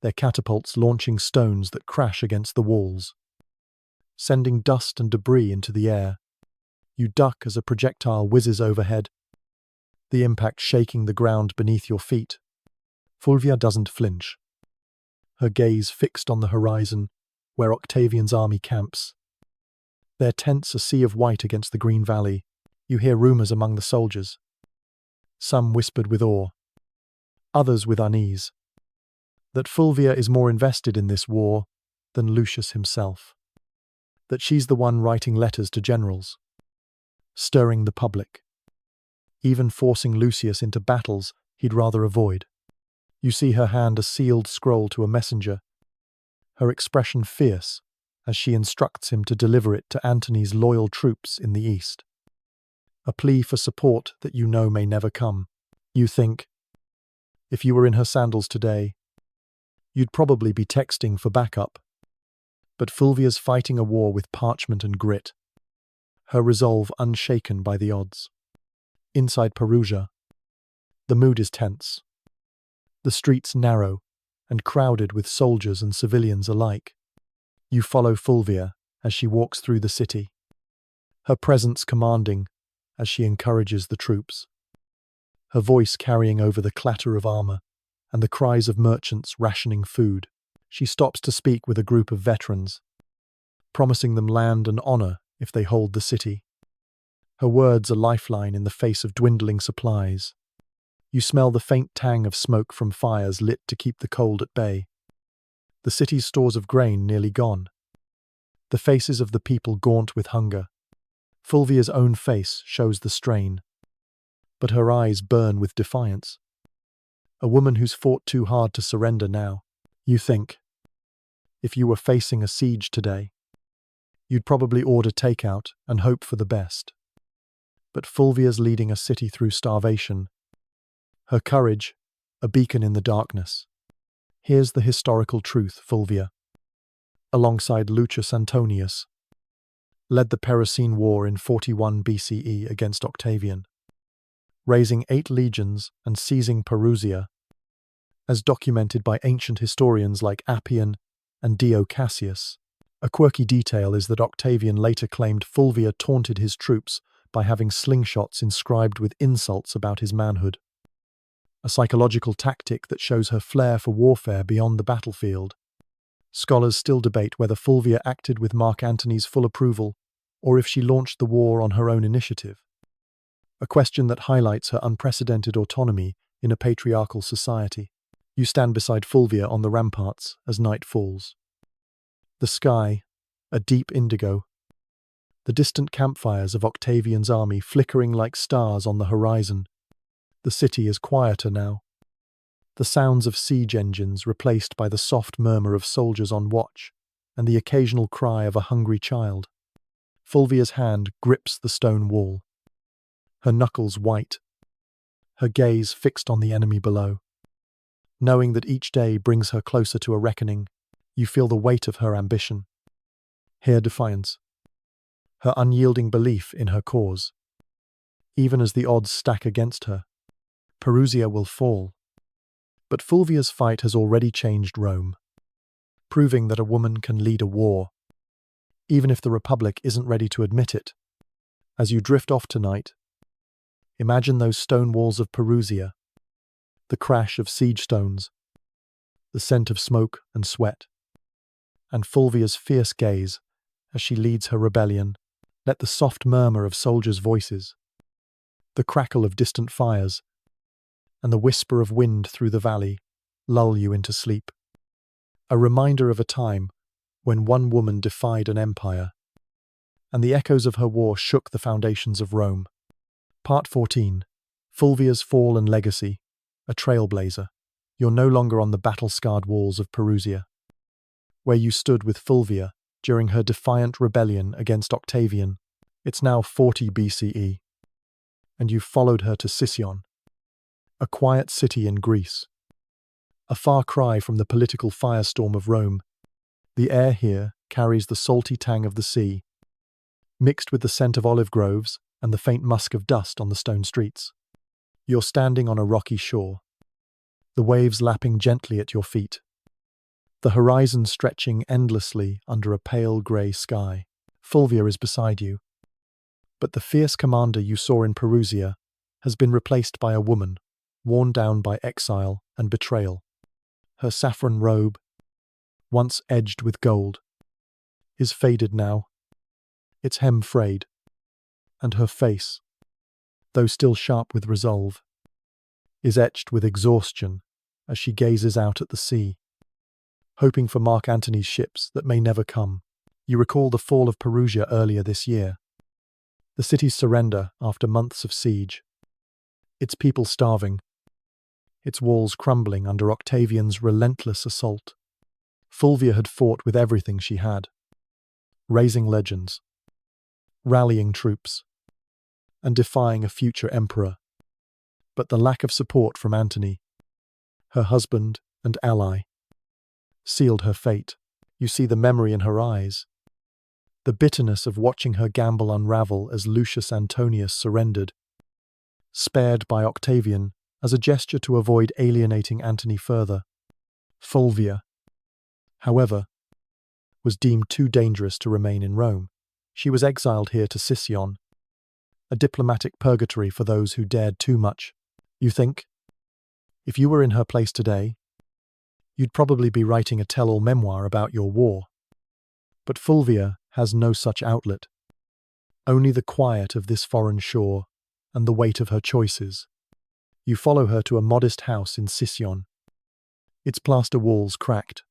their catapults launching stones that crash against the walls, sending dust and debris into the air. You duck as a projectile whizzes overhead, the impact shaking the ground beneath your feet. Fulvia doesn't flinch, her gaze fixed on the horizon where Octavian's army camps. Their tents a sea of white against the green valley. You hear rumors among the soldiers, some whispered with awe, others with unease, that Fulvia is more invested in this war than Lucius himself, that she's the one writing letters to generals, stirring the public, even forcing Lucius into battles he'd rather avoid. You see her hand a sealed scroll to a messenger, her expression fierce as she instructs him to deliver it to Antony's loyal troops in the east. A plea for support that you know may never come. You think, if you were in her sandals today, you'd probably be texting for backup. But Fulvia's fighting a war with parchment and grit, her resolve unshaken by the odds. Inside Perugia, the mood is tense. The streets narrow and crowded with soldiers and civilians alike. You follow Fulvia as she walks through the city, her presence commanding as she encourages the troops, her voice carrying over the clatter of armor and the cries of merchants rationing food. She stops to speak with a group of veterans, promising them land and honor if they hold the city. Her words a lifeline in the face of dwindling supplies. You smell the faint tang of smoke from fires lit to keep the cold at bay. The city's stores of grain nearly gone. The faces of the people gaunt with hunger. Fulvia's own face shows the strain, but her eyes burn with defiance. A woman who's fought too hard to surrender now. You think, if you were facing a siege today, you'd probably order takeout and hope for the best. But Fulvia's leading a city through starvation, her courage a beacon in the darkness. Here's the historical truth: Fulvia, alongside Lucius Antonius, led the Perusine War in 41 BCE against Octavian, raising 8 legions and seizing Perusia, as documented by ancient historians like Appian and Dio Cassius. A quirky detail is that Octavian later claimed Fulvia taunted his troops by having slingshots inscribed with insults about his manhood, a psychological tactic that shows her flair for warfare beyond the battlefield. Scholars still debate whether Fulvia acted with Mark Antony's full approval or if she launched the war on her own initiative, a question that highlights her unprecedented autonomy in a patriarchal society. You stand beside Fulvia on the ramparts as night falls. The sky, a deep indigo, the distant campfires of Octavian's army flickering like stars on the horizon. The city is quieter now, the sounds of siege engines replaced by the soft murmur of soldiers on watch and the occasional cry of a hungry child. Fulvia's hand grips the stone wall, her knuckles white, her gaze fixed on the enemy below. Knowing that each day brings her closer to a reckoning, you feel the weight of her ambition, her defiance, her unyielding belief in her cause. Even as the odds stack against her, Perusia will fall. But Fulvia's fight has already changed Rome, proving that a woman can lead a war, even if the Republic isn't ready to admit it. As you drift off tonight, imagine those stone walls of Perusia, the crash of siege stones, the scent of smoke and sweat, and Fulvia's fierce gaze as she leads her rebellion. Let the soft murmur of soldiers' voices, the crackle of distant fires, and the whisper of wind through the valley lull you into sleep. A reminder of a time when one woman defied an empire, and the echoes of her war shook the foundations of Rome. Part 14. Fulvia's Fall and Legacy. A trailblazer. You're no longer on the battle-scarred walls of Perusia, where you stood with Fulvia during her defiant rebellion against Octavian. It's now 40 BCE, and you've followed her to Sicyon, a quiet city in Greece. A far cry from the political firestorm of Rome, the air here carries the salty tang of the sea, mixed with the scent of olive groves and the faint musk of dust on the stone streets. You're standing on a rocky shore, the waves lapping gently at your feet, the horizon stretching endlessly under a pale grey sky. Fulvia is beside you, but the fierce commander you saw in Perusia has been replaced by a woman, worn down by exile and betrayal. Her saffron robe, once edged with gold, is faded now, its hem frayed, and her face, though still sharp with resolve, is etched with exhaustion as she gazes out at the sea, hoping for Mark Antony's ships that may never come. You recall the fall of Perugia earlier this year, the city's surrender after months of siege, its people starving, its walls crumbling under Octavian's relentless assault. Fulvia had fought with everything she had, raising legends, rallying troops, and defying a future emperor. But the lack of support from Antony, her husband and ally, sealed her fate. You see the memory in her eyes, the bitterness of watching her gamble unravel as Lucius Antonius surrendered, spared by Octavian as a gesture to avoid alienating Antony further. Fulvia, however, was deemed too dangerous to remain in Rome. She was exiled here to Sicyon, a diplomatic purgatory for those who dared too much. You think, if you were in her place today, you'd probably be writing a tell-all memoir about your war. But Fulvia has no such outlet, only the quiet of this foreign shore and the weight of her choices. You follow her to a modest house in Sicyon, its plaster walls cracked,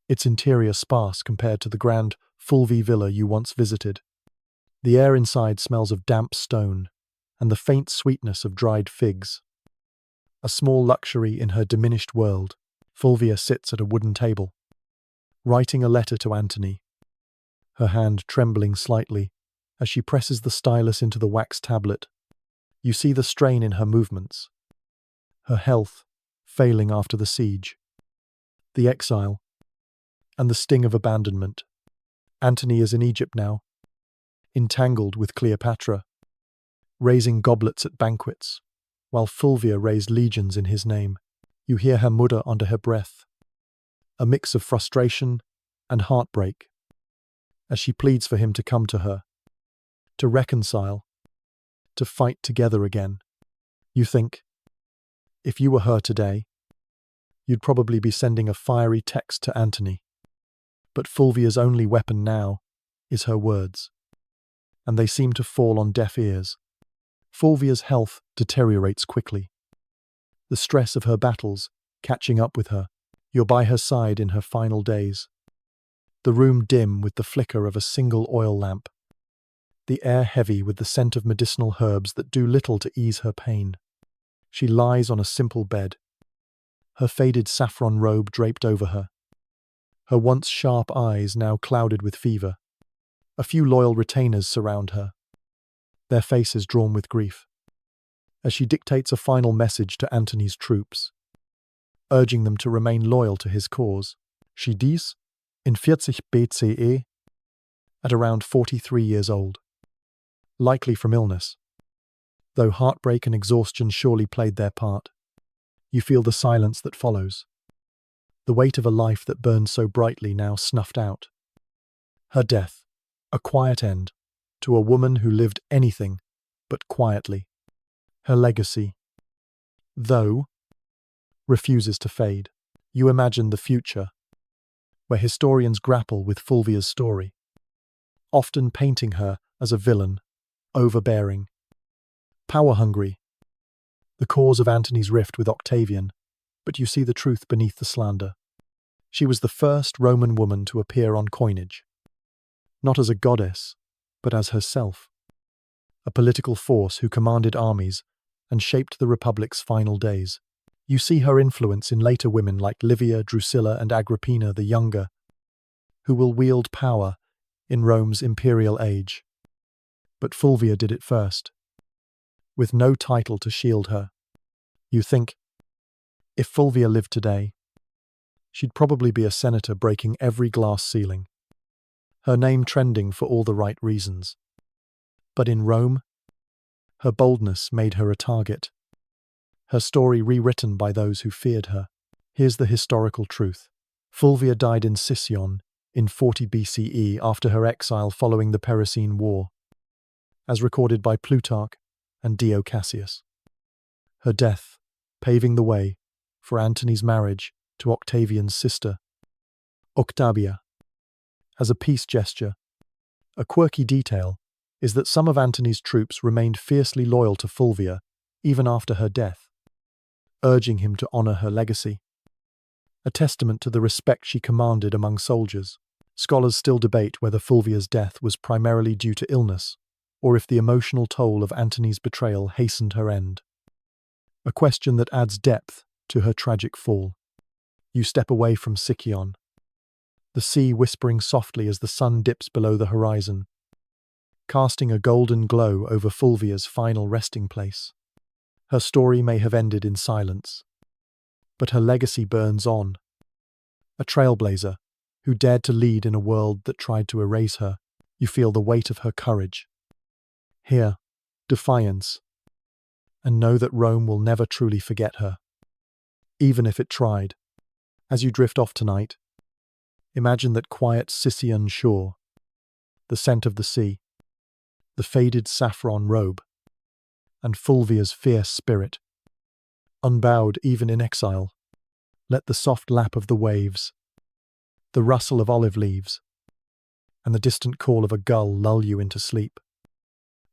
its interior sparse compared to the grand Fulvi villa you once visited. The air inside smells of damp stone and the faint sweetness of dried figs. A small luxury in her diminished world, Fulvia sits at a wooden table, writing a letter to Antony, her hand trembling slightly as she presses the stylus into the wax tablet. You see the strain in her movements, her health failing after the siege, the exile, and the sting of abandonment. Antony is in Egypt now, entangled with Cleopatra, raising goblets at banquets, while Fulvia raised legions in his name. You hear her mutter under her breath, a mix of frustration and heartbreak, as she pleads for him to come to her, to reconcile, to fight together again. You think, if you were her today, you'd probably be sending a fiery text to Antony. But Fulvia's only weapon now is her words, and they seem to fall on deaf ears. Fulvia's health deteriorates quickly, the stress of her battles catching up with her. You're by her side in her final days, the room dim with the flicker of a single oil lamp, the air heavy with the scent of medicinal herbs that do little to ease her pain. She lies on a simple bed, her faded saffron robe draped over her, her once sharp eyes now clouded with fever. A few loyal retainers surround her, their faces drawn with grief, as she dictates a final message to Antony's troops, urging them to remain loyal to his cause. She dies in 40 BCE, at around 43 years old, likely from illness. Though heartbreak and exhaustion surely played their part, you feel the silence that follows, the weight of a life that burned so brightly now snuffed out. Her death, a quiet end to a woman who lived anything but quietly. Her legacy, though, refuses to fade. You imagine the future, where historians grapple with Fulvia's story, often painting her as a villain, overbearing, power-hungry, the cause of Antony's rift with Octavian, but you see the truth beneath the slander. She was the first Roman woman to appear on coinage, not as a goddess, but as herself, a political force who commanded armies and shaped the Republic's final days. You see her influence in later women like Livia, Drusilla, and Agrippina the Younger, who will wield power in Rome's imperial age. But Fulvia did it first, with no title to shield her. You think, if Fulvia lived today, she'd probably be a senator breaking every glass ceiling, her name trending for all the right reasons. But in Rome, her boldness made her a target, her story rewritten by those who feared her. Here's the historical truth. Fulvia died in Sicyon in 40 BCE after her exile following the Pericene War, as recorded by Plutarch and Dio Cassius. Her death paving the way for Antony's marriage to Octavian's sister, Octavia. As a peace gesture, a quirky detail is that some of Antony's troops remained fiercely loyal to Fulvia even after her death, urging him to honor her legacy, a testament to the respect she commanded among soldiers. Scholars still debate whether Fulvia's death was primarily due to illness, or if the emotional toll of Antony's betrayal hastened her end, a question that adds depth to her tragic fall. You step away from Sicyon, the sea whispering softly as the sun dips below the horizon, casting a golden glow over Fulvia's final resting place. Her story may have ended in silence, but her legacy burns on. A trailblazer who dared to lead in a world that tried to erase her. You feel the weight of her courage. Hear defiance, and know that Rome will never truly forget her, even if it tried. As you drift off tonight, imagine that quiet Sicyon shore, the scent of the sea, the faded saffron robe, and Fulvia's fierce spirit. Unbowed even in exile, let the soft lap of the waves, the rustle of olive leaves, and the distant call of a gull lull you into sleep.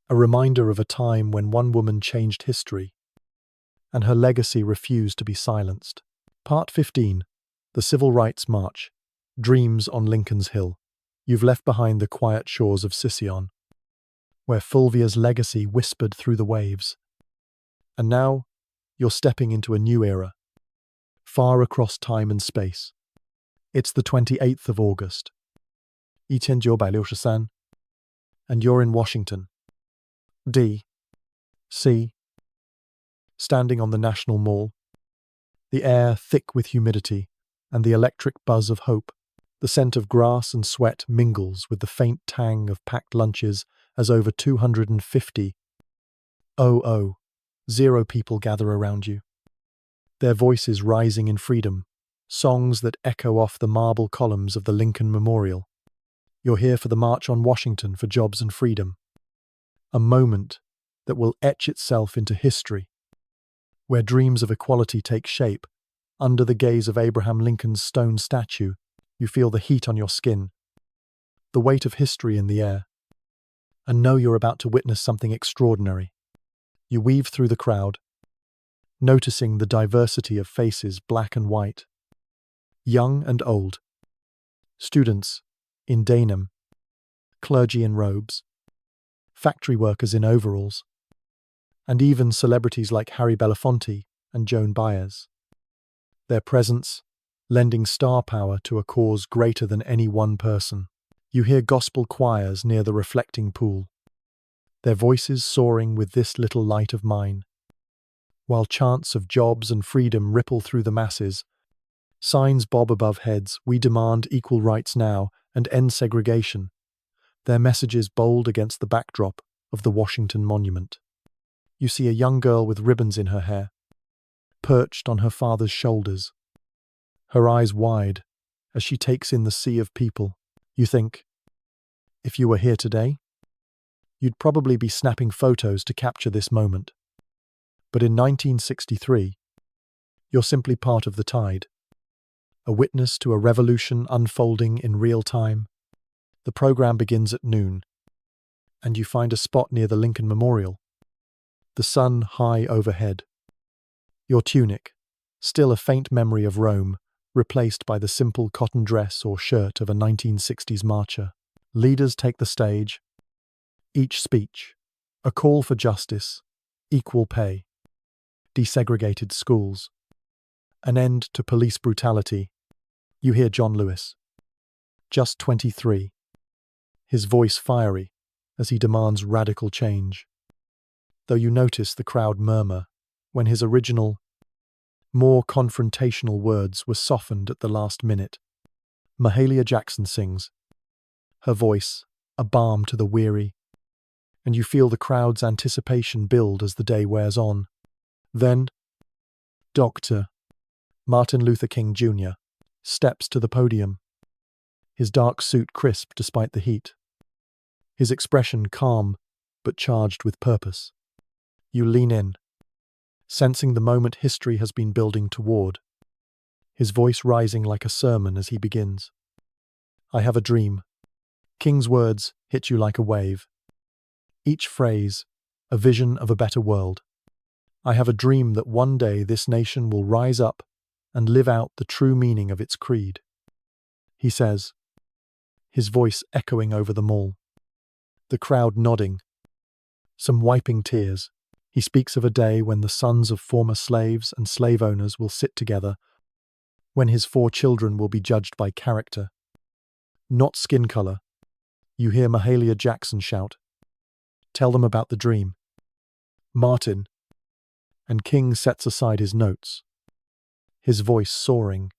A reminder of a time when one woman changed history, and her legacy refused to be silenced. Part 15. The Civil Rights March. Dreams on Lincoln's Hill. You've left behind the quiet shores of Sicyon, where Fulvia's legacy whispered through the waves. And now, you're stepping into a new era, far across time and space. It's the 28th of August, 1963, and you're in Washington, D.C., standing on the National Mall, the air thick with humidity and the electric buzz of hope. The scent of grass and sweat mingles with the faint tang of packed lunches as over 250 people gather around you, their voices rising in freedom, songs that echo off the marble columns of the Lincoln Memorial. You're here for the March on Washington for Jobs and Freedom, a moment that will etch itself into history, where dreams of equality take shape under the gaze of Abraham Lincoln's stone statue. You feel the heat on your skin, the weight of history in the air, and know you're about to witness something extraordinary. You weave through the crowd, noticing the diversity of faces, black and white, young and old, students in denim, clergy in robes, factory workers in overalls, and even celebrities like Harry Belafonte and Joan Baez. Their presence lending star power to a cause greater than any one person. You hear gospel choirs near the reflecting pool, their voices soaring with "This Little Light of Mine," while chants of jobs and freedom ripple through the masses. Signs bob above heads, "We demand equal rights now and end segregation," their messages bold against the backdrop of the Washington Monument. You see a young girl with ribbons in her hair, perched on her father's shoulders, her eyes wide as she takes in the sea of people. You think, if you were here today, you'd probably be snapping photos to capture this moment. But in 1963, you're simply part of the tide, a witness to a revolution unfolding in real time. The program begins at noon, and you find a spot near the Lincoln Memorial, the sun high overhead. Your tunic, still a faint memory of Rome, replaced by the simple cotton dress or shirt of a 1960s marcher. Leaders take the stage, each speech a call for justice, equal pay, desegregated schools, an end to police brutality. You hear John Lewis, just 23, his voice fiery as he demands radical change. Though you notice the crowd murmur when his original, more confrontational words were softened at the last minute. Mahalia Jackson sings, her voice a balm to the weary, and you feel the crowd's anticipation build as the day wears on. Then, Dr. Martin Luther King Jr. steps to the podium, his dark suit crisp despite the heat, his expression calm but charged with purpose. You lean in, sensing the moment history has been building toward, his voice rising like a sermon as he begins. I have a dream. King's words hit you like a wave. Each phrase, a vision of a better world. I have a dream that one day this nation will rise up and live out the true meaning of its creed. He says, his voice echoing over the mall. The crowd nodding, some wiping tears. He speaks of a day when the sons of former slaves and slave owners will sit together, when his 4 children will be judged by character, not skin color. You hear Mahalia Jackson shout, tell them about the dream. Martin, and King sets aside his notes, his voice soaring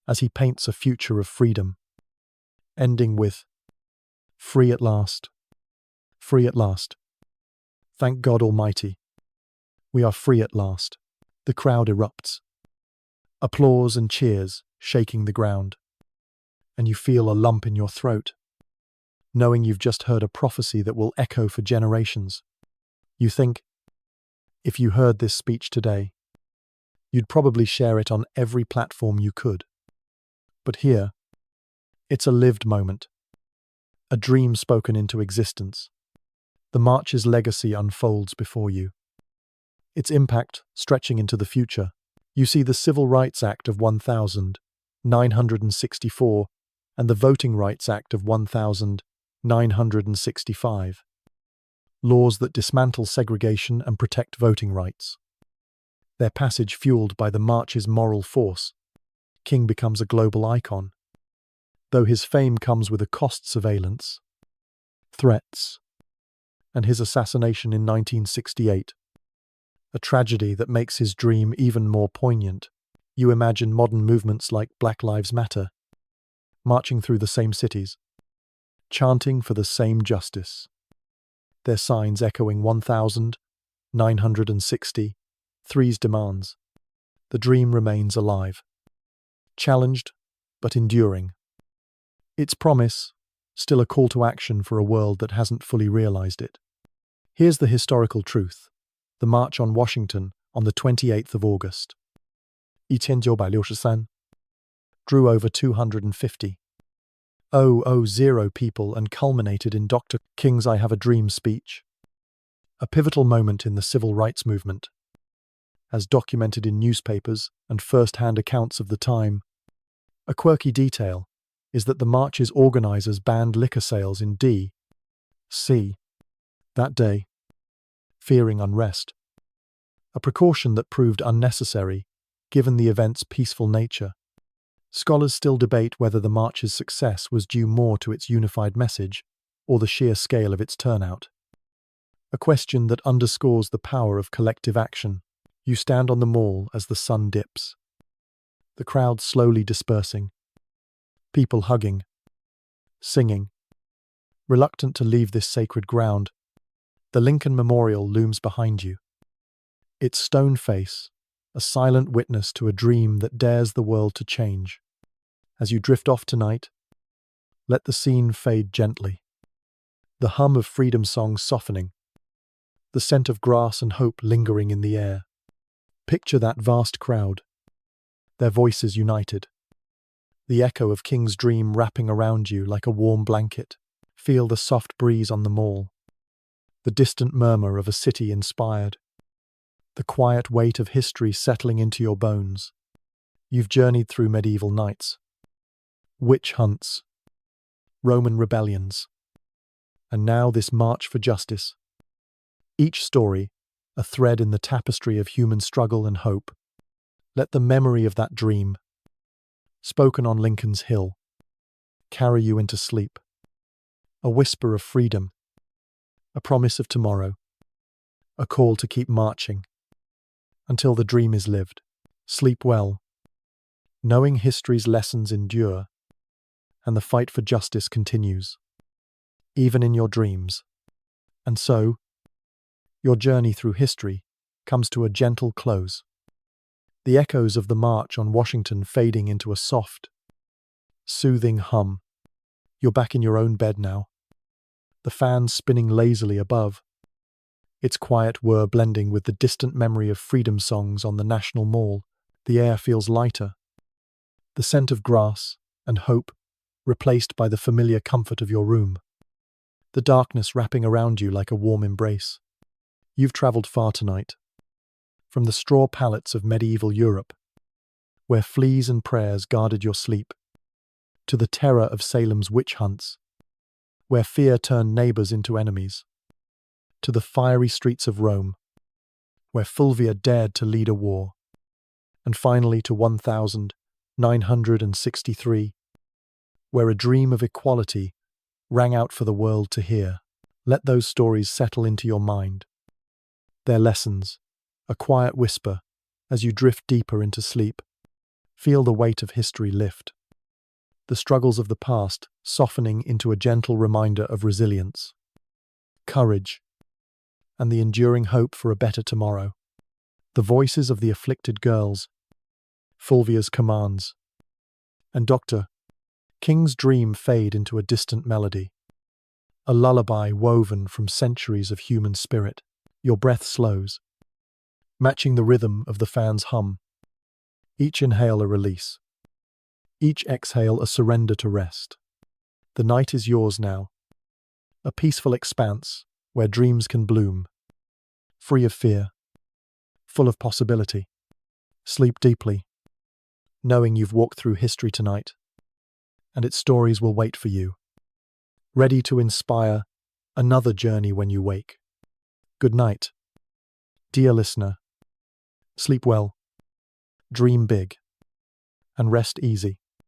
as he paints a future of freedom, ending with, free at last, free at last. Thank God Almighty. We are free at last. The crowd erupts. Applause and cheers shaking the ground. And you feel a lump in your throat, knowing you've just heard a prophecy that will echo for generations. You think, if you heard this speech today, you'd probably share it on every platform you could. But here, it's a lived moment, a dream spoken into existence. The march's legacy unfolds before you, its impact stretching into the future. You see the Civil Rights Act of 1964 and the Voting Rights Act of 1965. Laws that dismantle segregation and protect voting rights. Their passage fueled by the march's moral force, King becomes a global icon. Though his fame comes with a cost: surveillance, threats, and his assassination in 1968. A tragedy that makes his dream even more poignant. You imagine modern movements like Black Lives Matter, marching through the same cities, chanting for the same justice. Their signs echoing 1963's demands. The dream remains alive, challenged but enduring. Its promise, still a call to action for a world that hasn't fully realized it. Here's the historical truth. The March on Washington on the 28th of August, 1963, drew over 250,000 people and culminated in Dr. King's I Have a Dream speech, a pivotal moment in the civil rights movement. As documented in newspapers and first-hand accounts of the time, a quirky detail is that the march's organizers banned liquor sales in D.C. that day, fearing unrest. A precaution that proved unnecessary, given the event's peaceful nature. Scholars still debate whether the march's success was due more to its unified message or the sheer scale of its turnout. A question that underscores the power of collective action. You stand on the mall as the sun dips. The crowd slowly dispersing. People hugging, singing. Reluctant to leave this sacred ground, the Lincoln Memorial looms behind you. Its stone face, a silent witness to a dream that dares the world to change. As you drift off tonight, let the scene fade gently. The hum of freedom songs softening, the scent of grass and hope lingering in the air. Picture that vast crowd, their voices united. The echo of King's dream wrapping around you like a warm blanket. Feel the soft breeze on the mall, the distant murmur of a city inspired, the quiet weight of history settling into your bones. You've journeyed through medieval nights, witch hunts, Roman rebellions, and now this march for justice. Each story, a thread in the tapestry of human struggle and hope. Let the memory of that dream, spoken on Lincoln's Hill, carry you into sleep. A whisper of freedom, a promise of tomorrow, a call to keep marching until the dream is lived. Sleep well, knowing history's lessons endure and the fight for justice continues, even in your dreams. And so, your journey through history comes to a gentle close. The echoes of the march on Washington fading into a soft, soothing hum. You're back in your own bed now, the fan spinning lazily above, its quiet whir blending with the distant memory of freedom songs on the National Mall. The air feels lighter, the scent of grass and hope replaced by the familiar comfort of your room, the darkness wrapping around you like a warm embrace. You've traveled far tonight, from the straw pallets of medieval Europe, where fleas and prayers guarded your sleep, to the terror of Salem's witch hunts, where fear turned neighbors into enemies, to the fiery streets of Rome, where Fulvia dared to lead a war, and finally to 1963, where a dream of equality rang out for the world to hear. Let those stories settle into your mind, their lessons, a quiet whisper as you drift deeper into sleep. Feel the weight of history lift, the struggles of the past softening into a gentle reminder of resilience, courage, and the enduring hope for a better tomorrow. The voices of the afflicted girls, Fulvia's commands, and Dr. King's dream fade into a distant melody, a lullaby woven from centuries of human spirit. Your breath slows, matching the rhythm of the fan's hum. Each inhale a release, each exhale a surrender to rest. The night is yours now, a peaceful expanse where dreams can bloom, free of fear, full of possibility. Sleep deeply, knowing you've walked through history tonight, and its stories will wait for you, ready to inspire another journey when you wake. Good night, dear listener. Sleep well, dream big, and rest easy.